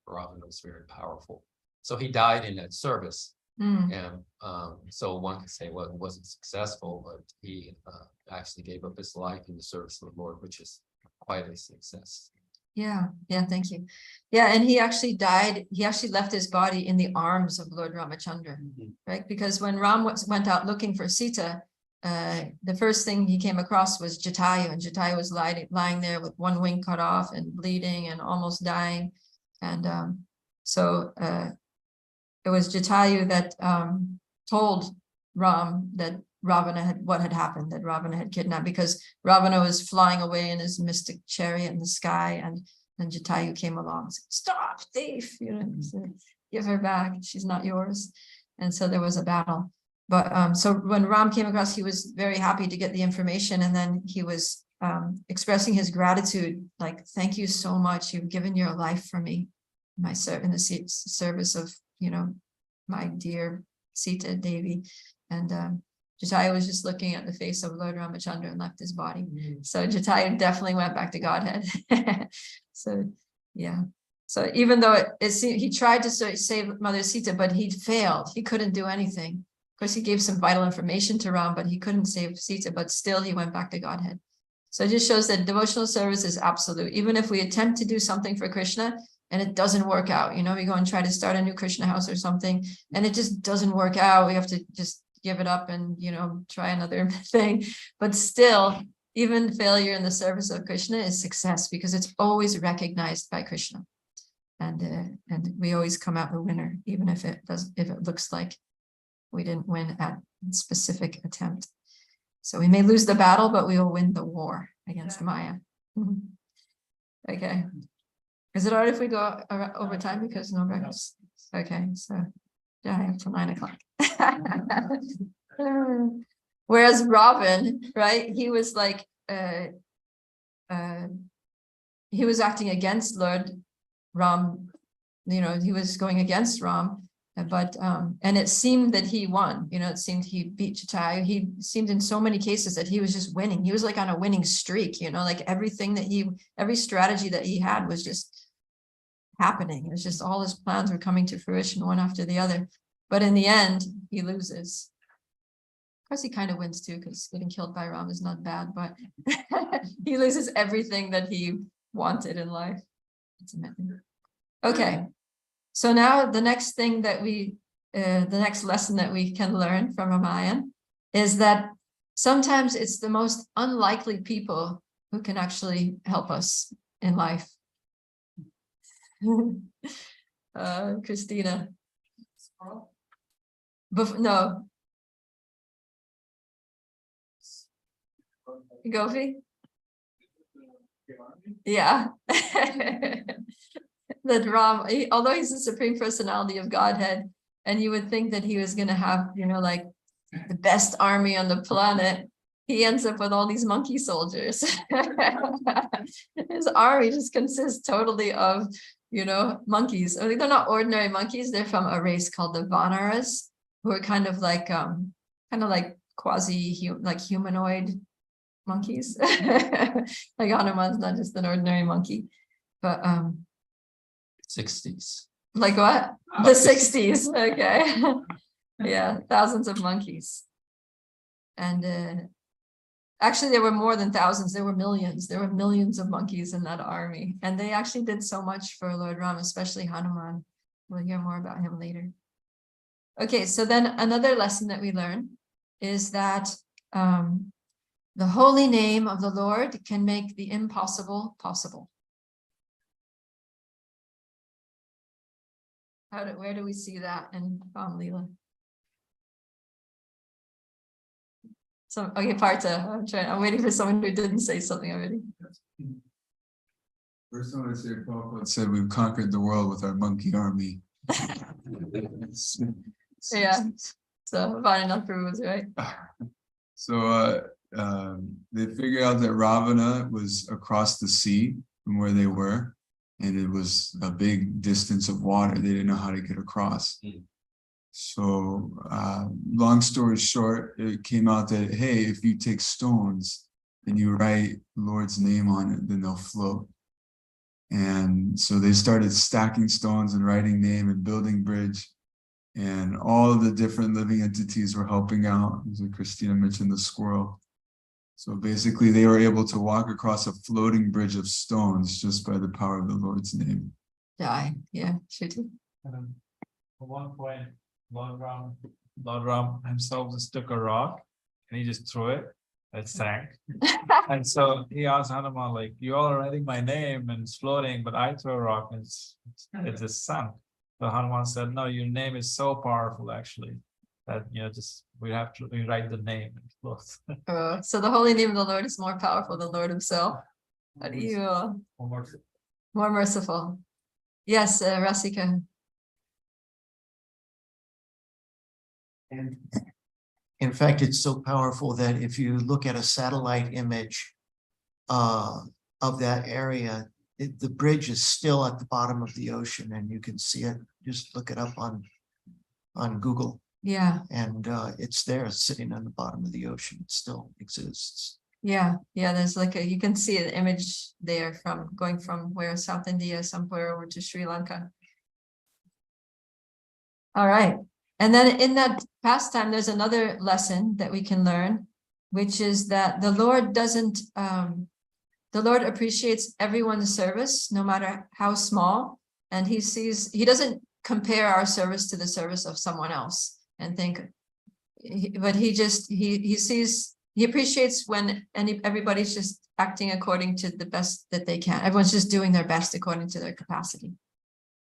Ravana was very powerful, so he died in that service. And so one could say, well, it wasn't successful, but he actually gave up his life in the service of the Lord, which is quite a success. Yeah, thank you. Yeah, and he actually died. He actually left his body in the arms of Lord Ramachandra, right? Because when Ram went out looking for Sita, the first thing he came across was Jatayu, and Jatayu was lying there with one wing cut off and bleeding and almost dying. And so it was Jatayu that told Ram that what had happened, that Ravana had kidnapped, because Ravana was flying away in his mystic chariot in the sky, and then Jatayu came along and said, "Stop, thief, give her back, she's not yours." And so there was a battle. But so when Ram came across, he was very happy to get the information, and then he was expressing his gratitude, like, "Thank you so much, you've given your life for me, in the service of, my dear Sita Devi." And Jatayu was just looking at the face of Lord Ramachandra and left his body. So Jatayu definitely went back to Godhead. So, yeah. So even though he tried to save Mother Sita, but he failed. He couldn't do anything. Of course, he gave some vital information to Ram, but he couldn't save Sita, but still he went back to Godhead. So it just shows that devotional service is absolute. Even if we attempt to do something for Krishna and it doesn't work out, we go and try to start a new Krishna house or something, and it just doesn't work out. We have to just give it up and, try another thing. But still, even failure in the service of Krishna is success, because it's always recognized by Krishna. And we always come out the winner, even if it looks like we didn't win at a specific attempt. So we may lose the battle, but we will win the war against Maya. Okay. Is it all right if we go over time because no breakfast? Okay, so yeah, I have till 9 o'clock. Whereas Robin, right? He was like, he was acting against Lord Ram. He was going against Ram. But and it seemed that he won, it seemed he beat Jatayu. He seemed in so many cases that he was just winning. He was like on a winning streak, like every strategy that he had was just happening. It was just all his plans were coming to fruition one after the other. But in the end, he loses. Of course, he kind of wins too, because getting killed by Ram is not bad, but he loses everything that he wanted in life. It's amazing. Okay. So now the next thing that the next lesson that we can learn from Ramayana is that sometimes it's the most unlikely people who can actually help us in life. Christina. No. Gopi? Yeah. That Ram, although he's the Supreme Personality of Godhead, and you would think that he was going to have, like the best army on the planet, he ends up with all these monkey soldiers. His army just consists totally of, monkeys. I mean, they're not ordinary monkeys. They're from a race called the Vanaras, who are kind of like humanoid monkeys. Like Hanuman's not just an ordinary monkey, but 60s. Like what? The 60s. Okay. Yeah, thousands of monkeys. And actually there were more than thousands, there were millions. There were millions of monkeys in that army. And they actually did so much for Lord Ram, especially Hanuman. We'll hear more about him later. Okay, so then another lesson that we learn is that the holy name of the Lord can make the impossible possible. Where do we see that in Leela? So, okay, Partha, I'm waiting for someone who didn't say something already. First one I say, Prabhupada said we've conquered the world with our monkey army. Yeah, so Vananath Prabhu was right. So they figured out that Ravana was across the sea from where they were, and it was a big distance of water. They didn't know how to get across. So long story short, it came out that, hey, if you take stones and you write Lord's name on it, then they'll float. And so they started stacking stones and writing name and building bridge. And all of the different living entities were helping out. As Christina mentioned, the squirrel. So basically they were able to walk across a floating bridge of stones just by the power of the Lord's name. Yeah, Shruti. At one point, Lord Ram himself just took a rock and he just threw it. It sank. And so he asked Hanuman, like, you all are writing my name and it's floating, but I threw a rock and it just sank. So Hanuman said, no, your name is so powerful actually that, just we write the name and it floats. So the holy name of the Lord is more powerful than the Lord himself. How do you? More merciful. Yes, Rasika. And in fact, it's so powerful that if you look at a satellite image of that area, the bridge is still at the bottom of the ocean and you can see it. Just look it up on Google. Yeah, And it's there sitting on the bottom of the ocean. It still exists. yeah, there's like you can see an image there from going from where South India, somewhere over to Sri Lanka. All right. And then in that pastime, there's another lesson that we can learn, which is that the Lord doesn't, the Lord appreciates everyone's service, no matter how small. And he doesn't compare our service to the service of someone else and think, but he appreciates when everybody's just acting according to the best that they can. Everyone's just doing their best according to their capacity.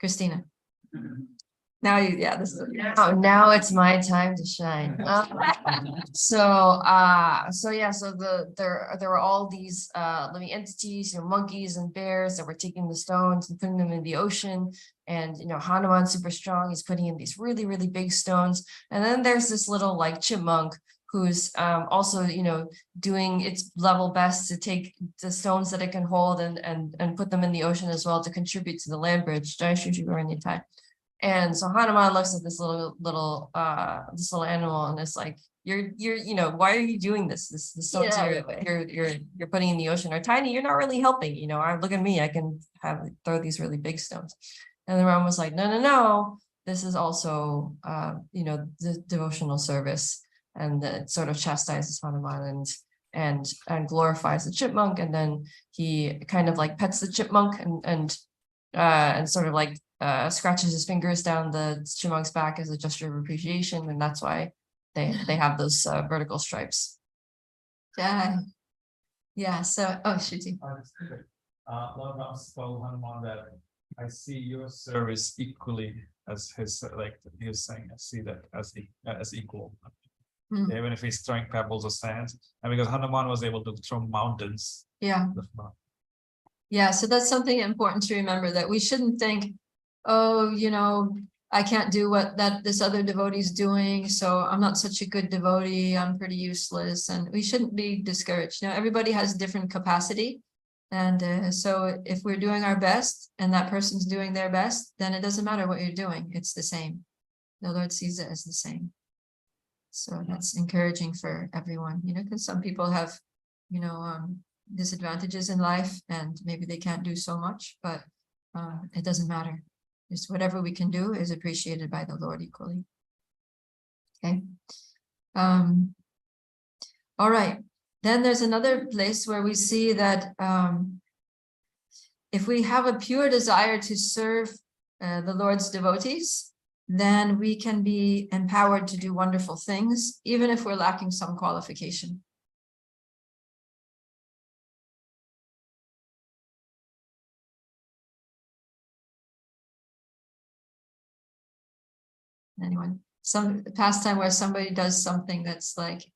Christina. Now this is. Oh, now it's my time to shine. So there were all these living entities, monkeys and bears that were taking the stones and putting them in the ocean. And Hanuman's super strong. He's putting in these really, really big stones. And then there's this little like chipmunk who's also doing its level best to take the stones that it can hold and put them in the ocean as well to contribute to the land bridge. And so Hanuman looks at this little animal and it's like, you're why are you doing this? The stones you're putting in the ocean are tiny. You're not really helping. Look at me. I can throw these really big stones. And the Ram was like, no. This is also the devotional service, and it sort of chastises Hanuman and glorifies the chipmunk. And then he kind of like pets the chipmunk and sort of like scratches his fingers down the chipmunk's back as a gesture of appreciation, and that's why they have those vertical stripes. Yeah. So Shruti. Lord Ram told Hanuman that I see your service equally as his, like he was saying, I see that as equal. Even if he's throwing pebbles or sand, and because Hanuman was able to throw mountains. Yeah, so that's something important to remember, that we shouldn't think, I can't do what this other devotee is doing, so I'm not such a good devotee, I'm pretty useless, and we shouldn't be discouraged. Everybody has different capacity, and so if we're doing our best and that person's doing their best, then it doesn't matter what you're doing, it's the same. The Lord sees it as the same. So that's encouraging for everyone, because some people have, disadvantages in life and maybe they can't do so much, but it doesn't matter. Just whatever we can do is appreciated by the Lord equally. Okay. All right. Then there's another place where we see that if we have a pure desire to serve the Lord's devotees, then we can be empowered to do wonderful things, even if we're lacking some qualification. Anyone? Some pastime where somebody does something that's like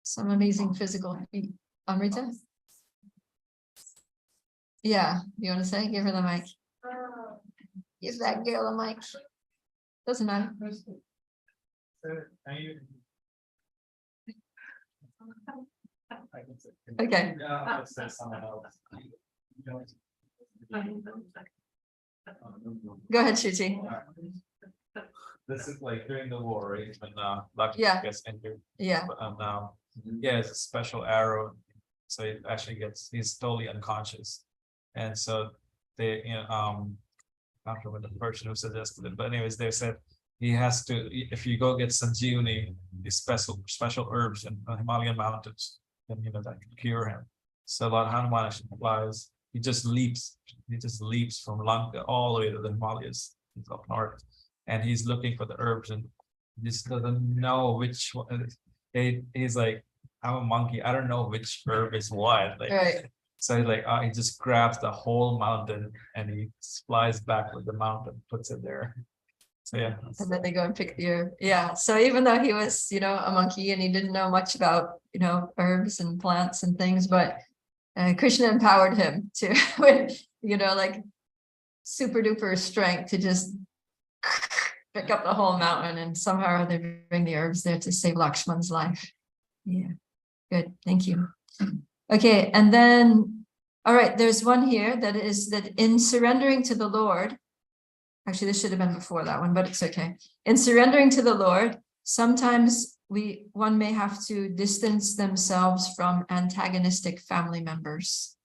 some amazing physical feat. Amrita? Yeah, you want to say? Give her the mic. Give that girl a mic. Doesn't matter. Okay. Go ahead, Shruti. This is like during the war, right? When Lucky gets injured. Yeah. And it's a special arrow. So it actually he's totally unconscious. And so they, I don't remember the person who suggested it, but anyways, they said he has to, if you go get Sanjeevani, these special herbs in the Himalayan mountains, then that can cure him. So Lord Hanuman actually applies, he just leaps from Lanka all the way to the Himalayas. He's up north, and he's looking for the herbs, and he just doesn't know which one. He's like, I'm a monkey, I don't know which herb is what. Like, right. So he's like, he just grabs the whole mountain and he flies back with the mountain, puts it there. So yeah. And then they go and pick the herb. Yeah. So even though he was, a monkey and he didn't know much about, herbs and plants and things, but Krishna empowered him to, with, like super duper strength to just pick up the whole mountain, and somehow they bring the herbs there to save Lakshman's life. Yeah. Good. Thank you. Okay. And then, all right, there's one here that is that in surrendering to the Lord, Actually, this should have been before that one, but it's okay. In surrendering to the Lord, sometimes one may have to distance themselves from antagonistic family members.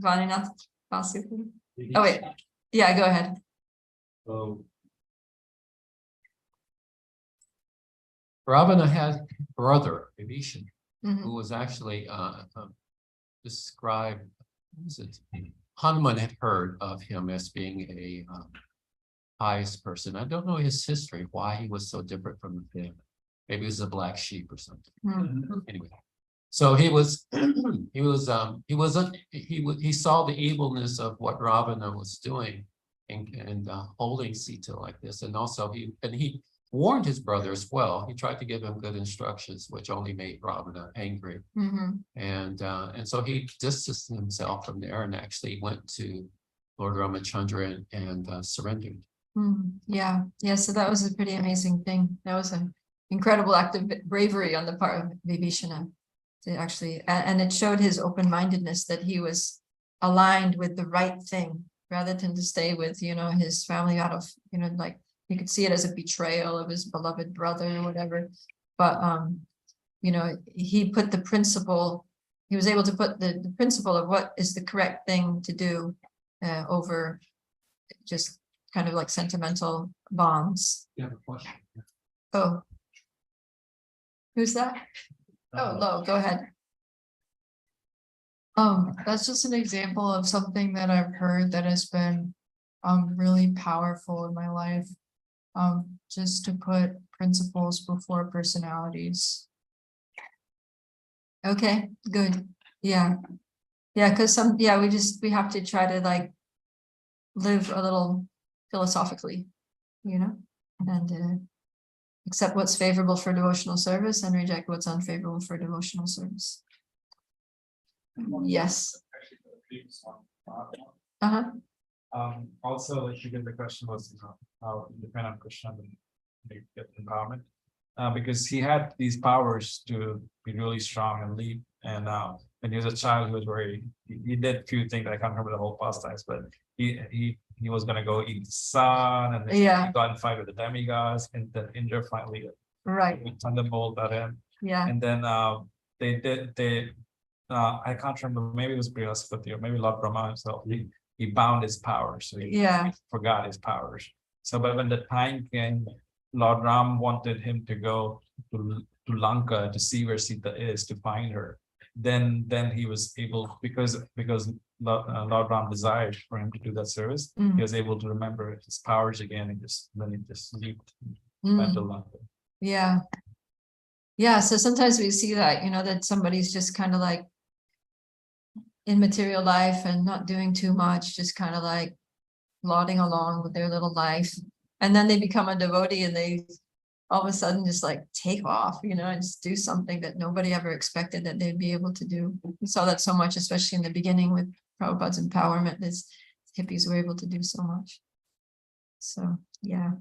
Vaninath Vasu. Oh, wait. Yeah, go ahead. So Ravana had a brother, Vibhishan, Mhm. who was actually described, what is it? Hanuman had heard of him as being a pious person. I don't know his history, why he was so different from the family. Maybe he was a black sheep or something. Anyway, so he saw the evilness of what Ravana was doing and holding Sita like this, and also he warned his brother as well. He tried to give him good instructions, which only made Ravana angry. And so he distanced himself from there and actually went to Lord Ramachandra and surrendered. Yeah, so that was a pretty amazing thing. That was an incredible act of bravery on the part of Vibhishana to actually, and it showed his open-mindedness that he was aligned with the right thing rather than to stay with, his family out of, like you could see it as a betrayal of his beloved brother or whatever. But, he put the principle, he was able to put the principle of what is the correct thing to do over just kind of like sentimental bonds. You have a question? Oh. Who's that? Oh, Lo, go ahead. That's just an example of something that I've heard that has been really powerful in my life. Just to put principles before personalities. Okay, good. Yeah. Yeah, because we have to try to like live a little philosophically, and accept what's favorable for devotional service and reject what's unfavorable for devotional service. Yes. Uh-huh. Also, like because the question was, how depend on Krishna and get empowerment. Because he had these powers to be really strong and lead. And when he was a child, he was he did a few things. I can't remember the whole pastimes, but he was gonna go eat the sun, and then he got in fight with the demigods, and then Indra finally thunderbolt at him. Yeah. And then I can't remember, maybe it was Priya or maybe Lord Brahma himself. He bound his powers, so he forgot his powers. So, but when the time came, Lord Ram wanted him to go to Lanka to see where Sita is, to find her. Then he was able, because Lord Ram desired for him to do that service, he was able to remember his powers again, and then he just leaped went to Lanka. Yeah, so sometimes we see that, that somebody's just kind of like in material life and not doing too much, just kind of like plodding along with their little life. And then they become a devotee and they all of a sudden just like take off, and just do something that nobody ever expected that they'd be able to do. We saw that so much, especially in the beginning with Prabhupada's empowerment, as hippies were able to do so much. So, yeah.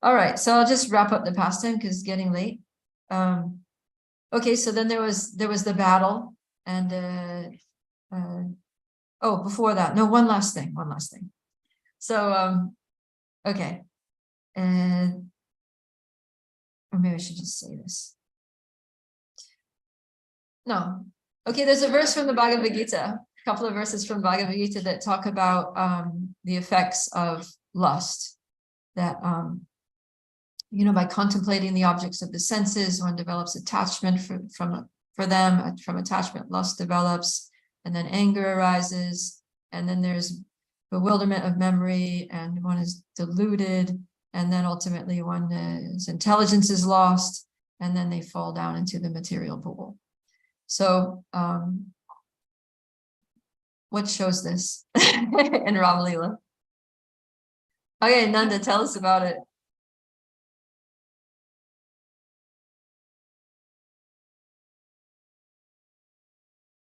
All right, so I'll just wrap up the pastime because it's getting late. Okay, so then there was the battle, and before that, no, one last thing. So okay, and or maybe I should just say this. No, okay, there's a verse from the Bhagavad Gita, a couple of verses from Bhagavad Gita that talk about the effects of lust, that by contemplating the objects of the senses, one develops attachment for them. From attachment, lust develops, and then anger arises, and then there's bewilderment of memory, and one is deluded, and then ultimately one's intelligence is lost, and then they fall down into the material pool. So, what shows this in Rama Lila? Okay, Nanda, tell us about it.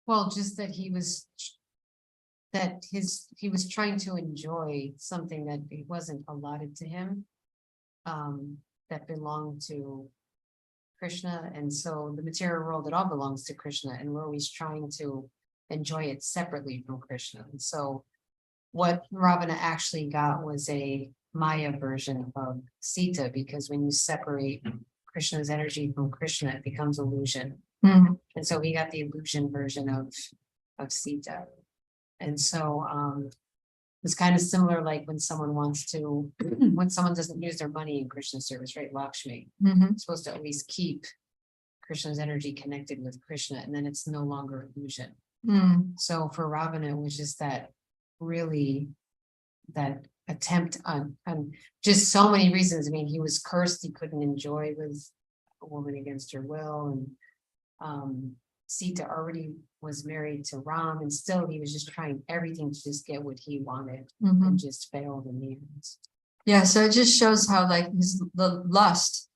Well, just that he was trying to enjoy something that it wasn't allotted to him, that belonged to Krishna, and so the material world, it all belongs to Krishna, and we're always trying to enjoy it separately from Krishna. And so what Ravana actually got was a Maya version of Sita, because when you separate Krishna's energy from Krishna, it becomes illusion. Mhm. And so we got the illusion version of Sita. And so it's kind of similar like when someone wants to, when someone doesn't use their money in Krishna service, right? Lakshmi, Mhm. supposed to always keep Krishna's energy connected with Krishna, and then it's no longer illusion. Mm. So for Ravana, it was just that really that attempt on just so many reasons. I mean, he was cursed, he couldn't enjoy with a woman against her will, and Sita already was married to Ram, and still he was just trying everything to just get what he wanted, Mhm. and just failed in the end. Yeah, so it just shows how like the lust,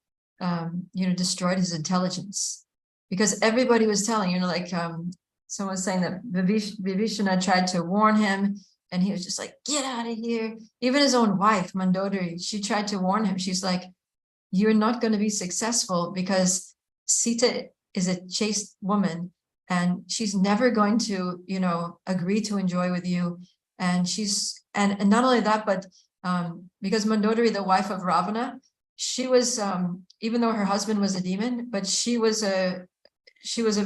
destroyed his intelligence. Because everybody was telling, like, someone was saying that Vibhishana tried to warn him, and he was just like, get out of here. Even his own wife, Mandodari, she tried to warn him. She's like, you're not going to be successful because Sita is a chaste woman, and she's never going to, agree to enjoy with you. And and not only that, but because Mandodari, the wife of Ravana, she was, even though her husband was a demon, but she was a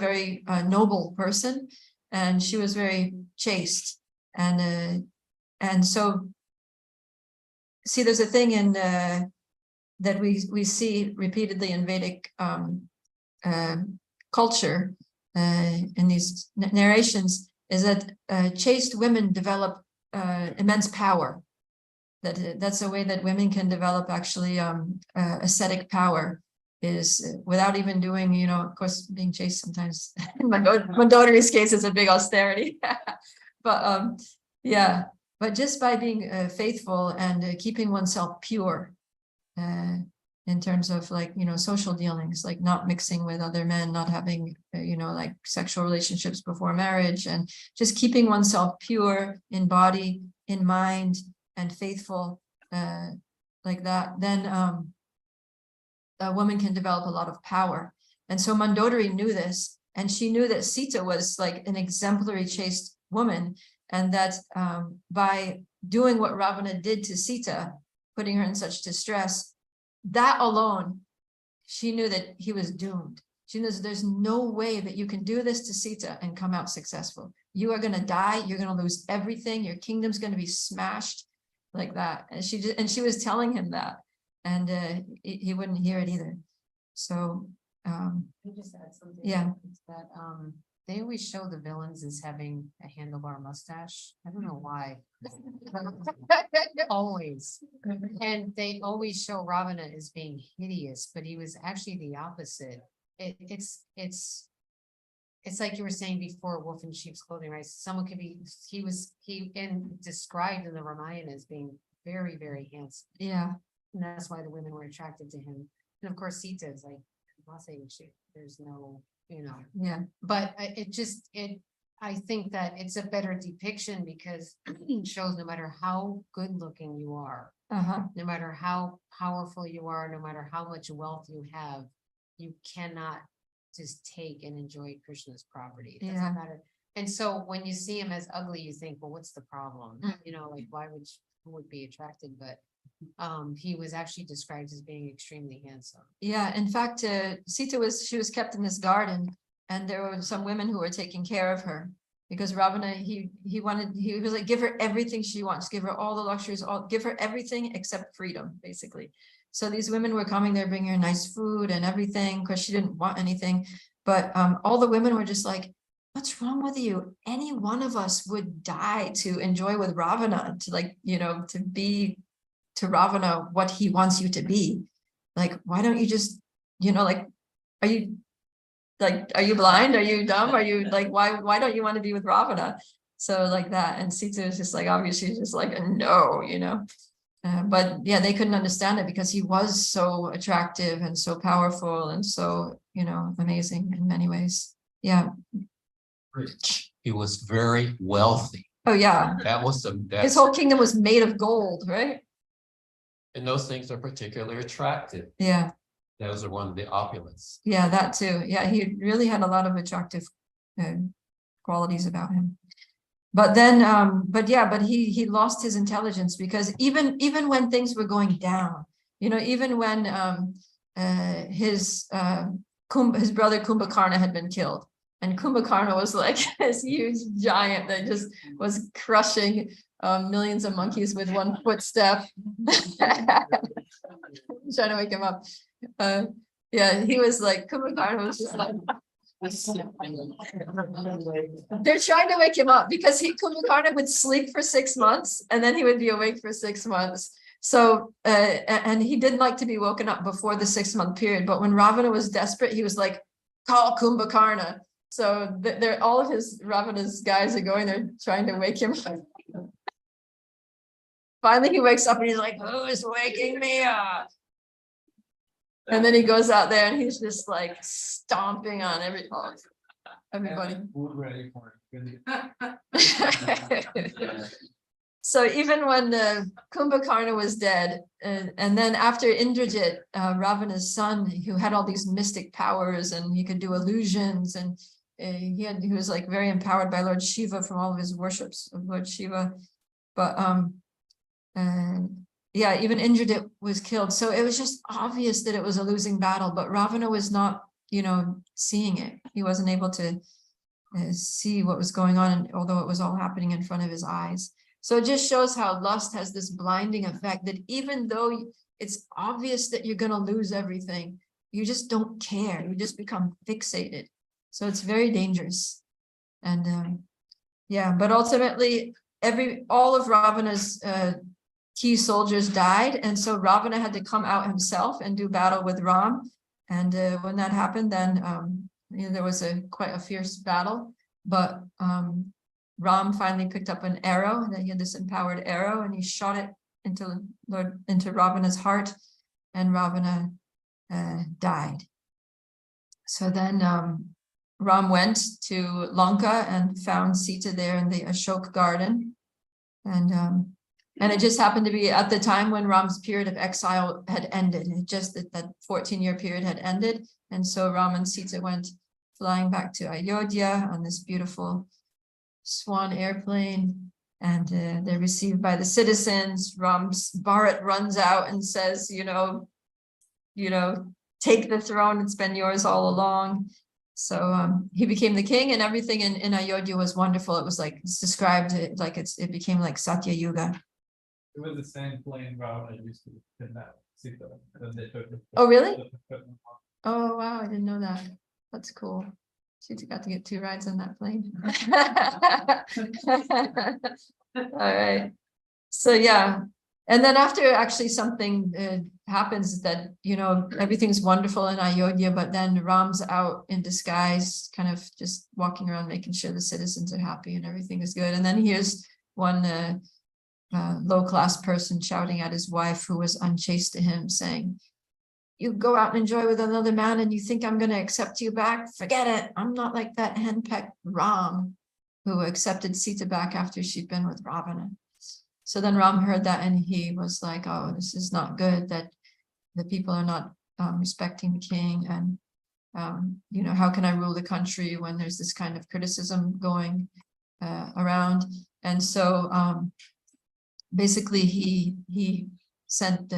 very noble person, and she was very chaste. And so, see, there's a thing in that we see repeatedly in Vedic culture, in these narrations, is that chaste women develop immense power. That's a way that women can develop actually ascetic power, is without even doing, of course, being chaste sometimes in my daughter's case is a big austerity. But yeah, but just by being faithful and keeping oneself pure in terms of like, social dealings, like not mixing with other men, not having, like sexual relationships before marriage, and just keeping oneself pure in body, in mind, and faithful like that, then a woman can develop a lot of power. And so Mandodari knew this, and she knew that Sita was like an exemplary chaste woman, and that by doing what Ravana did to Sita, putting her in such distress, that alone, she knew that he was doomed. She knows there's no way that you can do this to Sita and come out successful. You are going to die. You're going to lose everything. Your kingdom's going to be smashed like that. And she was telling him that, and he wouldn't hear it either. So Can I just add something? Yeah. It's that they always show the villains as having a handlebar mustache. I don't know why. Always. And they always show Ravana as being hideous, but he was actually the opposite. It's like you were saying before, wolf in sheep's clothing, right? Someone could be, described in the Ramayana as being very, very handsome. yeah, And that's why the women were attracted to him. And of course, Sita is like, I'm not saying she, there's no, yeah, but I think that it's a better depiction because it shows no matter how good looking you are, no matter how powerful you are, no matter how much wealth you have, you cannot just take and enjoy Krishna's property. It doesn't Yeah. matter. And so when you see him as ugly, you think, well, what's the problem? Like why who would be attracted? But he was actually described as being extremely handsome. yeah. In fact, Sita was kept in this garden, and there were some women who were taking care of her, because Ravana, he was like, give her everything she wants, give her all the luxuries, give her everything except freedom, basically. So these women were coming there, bringing her nice food and everything, because she didn't want anything. But all the women were just like, what's wrong with you? Any one of us would die to enjoy with Ravana, to like, to be to Ravana what he wants you to be. Like, why don't you just, like, are you blind? Are you dumb? Are you like, why don't you want to be with Ravana? So like that. And Sita is just like, obviously just like a no, but yeah, they couldn't understand it because he was so attractive and so powerful and so, amazing in many ways. Yeah. Rich. He was very wealthy. Oh yeah. His whole kingdom was made of gold, right? And those things are particularly attractive. Yeah. Those are one of the opulence. Yeah, that too. Yeah, he really had a lot of attractive qualities about him. But then, but he lost his intelligence, because even when things were going down, even when his brother Kumbhakarna had been killed, and Kumbhakarna was like this huge giant that just was crushing millions of monkeys with one footstep. Trying to wake him up. Yeah, he was like, Kumbhakarna was just like, they're trying to wake him up, because Kumbhakarna would sleep for 6 months and then he would be awake for 6 months. So, and he didn't like to be woken up before the 6-month period. But when Ravana was desperate, he was like, call Kumbhakarna. So they're all of Ravana's guys are going there trying to wake him up. Finally, he wakes up and he's like, who's waking me up? And then he goes out there and he's just like stomping on everybody. Food ready for it. So even when Kumbhakarna was dead, and then after Indrajit, Ravana's son, who had all these mystic powers and he could do illusions, and he was like very empowered by Lord Shiva from all of his worships of Lord Shiva. But yeah, even Indrajit was killed. So it was just obvious that it was a losing battle, but Ravana was not, seeing it. He wasn't able to see what was going on, although it was all happening in front of his eyes. So it just shows how lust has this blinding effect, that even though it's obvious that you're going to lose everything, you just don't care. You just become fixated. So it's very dangerous. And yeah, but ultimately all of Ravana's key soldiers died, and so Ravana had to come out himself and do battle with Ram. And when that happened, then there was quite a fierce battle. But Ram finally picked up an arrow, and then he had this empowered arrow, and he shot it into Ravana's heart, and Ravana died. So then Ram went to Lanka and found Sita there in the Ashok garden, and it just happened to be at the time when Ram's period of exile had ended. It just that 14-year period had ended. And so Ram and Sita went flying back to Ayodhya on this beautiful swan airplane. And they're received by the citizens. Ram's Bharat runs out and says, take the throne, it's been yours all along. So he became the king, and everything in Ayodhya was wonderful. It was like, it's described like it became like Satya Yuga. It was the same plane route I used to kidnap Sita. Oh, really? Oh, wow, I didn't know that. That's cool. She got to get 2 rides on that plane. All right. So yeah. And then after actually something happens that, everything's wonderful in Ayodhya, but then Ram's out in disguise, kind of just walking around, making sure the citizens are happy and everything is good. And then here's one low-class person shouting at his wife, who was unchaste to him, saying, you go out and enjoy with another man and you think I'm going to accept you back? Forget it. I'm not like that henpecked Ram who accepted Sita back after she'd been with Ravana. So then Ram heard that, and he was like, oh, this is not good, that the people are not respecting the king. And, how can I rule the country when there's this kind of criticism going around? And so basically he sent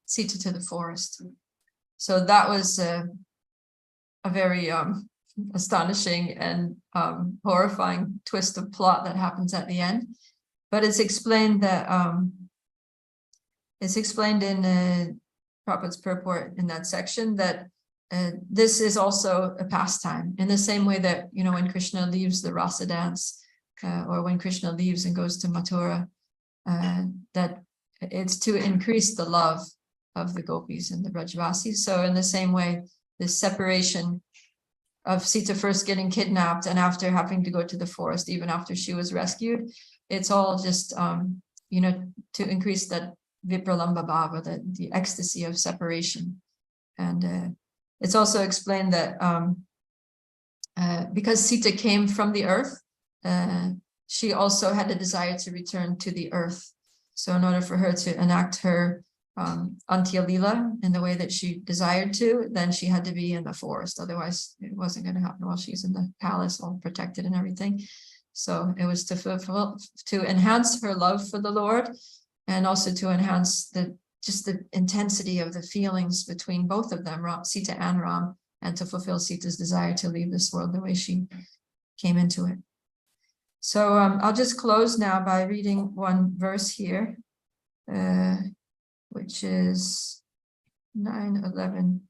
Sita to the forest. So that was a very astonishing and horrifying twist of plot that happens at the end. But it's explained that it's explained in Prabhupada's purport in that section that this is also a pastime, in the same way that when Krishna leaves the rasa dance, or when Krishna leaves and goes to Mathura, that it's to increase the love of the gopis and the Brajavasis. So in the same way, this separation of Sita first getting kidnapped and after having to go to the forest, even after she was rescued, it's all just, to increase that vipralamba bhava, the ecstasy of separation. And it's also explained that because Sita came from the earth, she also had a desire to return to the earth. So in order for her to enact her Antya Lila in the way that she desired to, then she had to be in the forest. Otherwise, it wasn't going to happen while she's in the palace, all protected and everything. So it was to enhance her love for the Lord, and also to enhance just the intensity of the feelings between both of them, Sita and Ram, and to fulfill Sita's desire to leave this world the way she came into it. So I'll just close now by reading one verse here, which is 9, 11,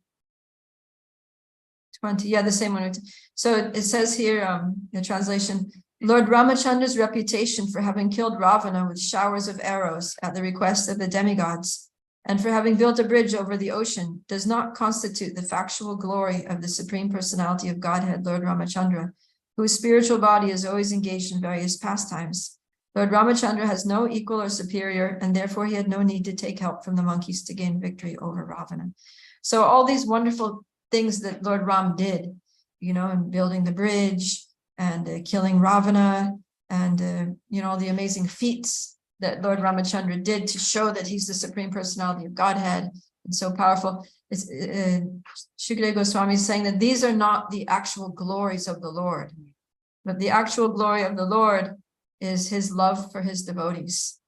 20. Yeah, the same one. So it says here, the translation, Lord Ramachandra's reputation for having killed Ravana with showers of arrows at the request of the demigods, and for having built a bridge over the ocean, does not constitute the factual glory of the Supreme Personality of Godhead, Lord Ramachandra, whose spiritual body is always engaged in various pastimes. Lord Ramachandra has no equal or superior, and therefore he had no need to take help from the monkeys to gain victory over Ravana. So all these wonderful things that Lord Ram did, in building the bridge and killing Ravana, and all the amazing feats that Lord Ramachandra did to show that he's the Supreme Personality of Godhead and so powerful. Shukadeva Goswami is saying that these are not the actual glories of the Lord, but the actual glory of the Lord is his love for his devotees,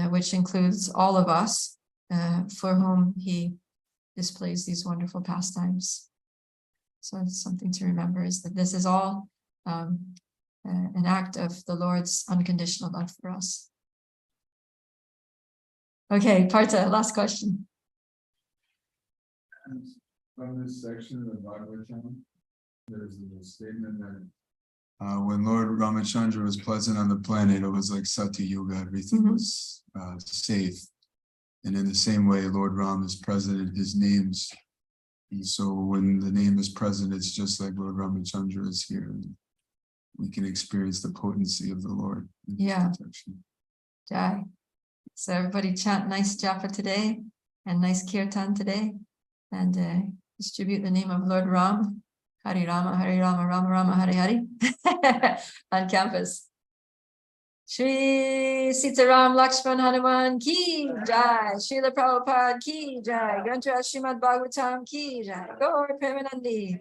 which includes all of us, for whom he displays these wonderful pastimes. So it's something to remember, is that this is all an act of the Lord's unconditional love for us. Okay, Partha, last question. From this section of the Bhagavatam, there's a statement that when Lord Ramachandra was present on the planet, it was like Satya Yuga, everything was safe. And in the same way, Lord Ram is present in his names. And so when the name is present, it's just like Lord Ramachandra is here. And we can experience the potency of the Lord. Yeah. Jai. So everybody chant nice japa today and nice kirtan today, and distribute the name of Lord Ram, Hari Rama, Rama Rama, Hari Hari on campus. Shri Sitaram Lakshman Hanuman ki jai, Srila Prabhupada ki jai, Granth Srimad Bhagavatam ki jai, Gaur Premanandi.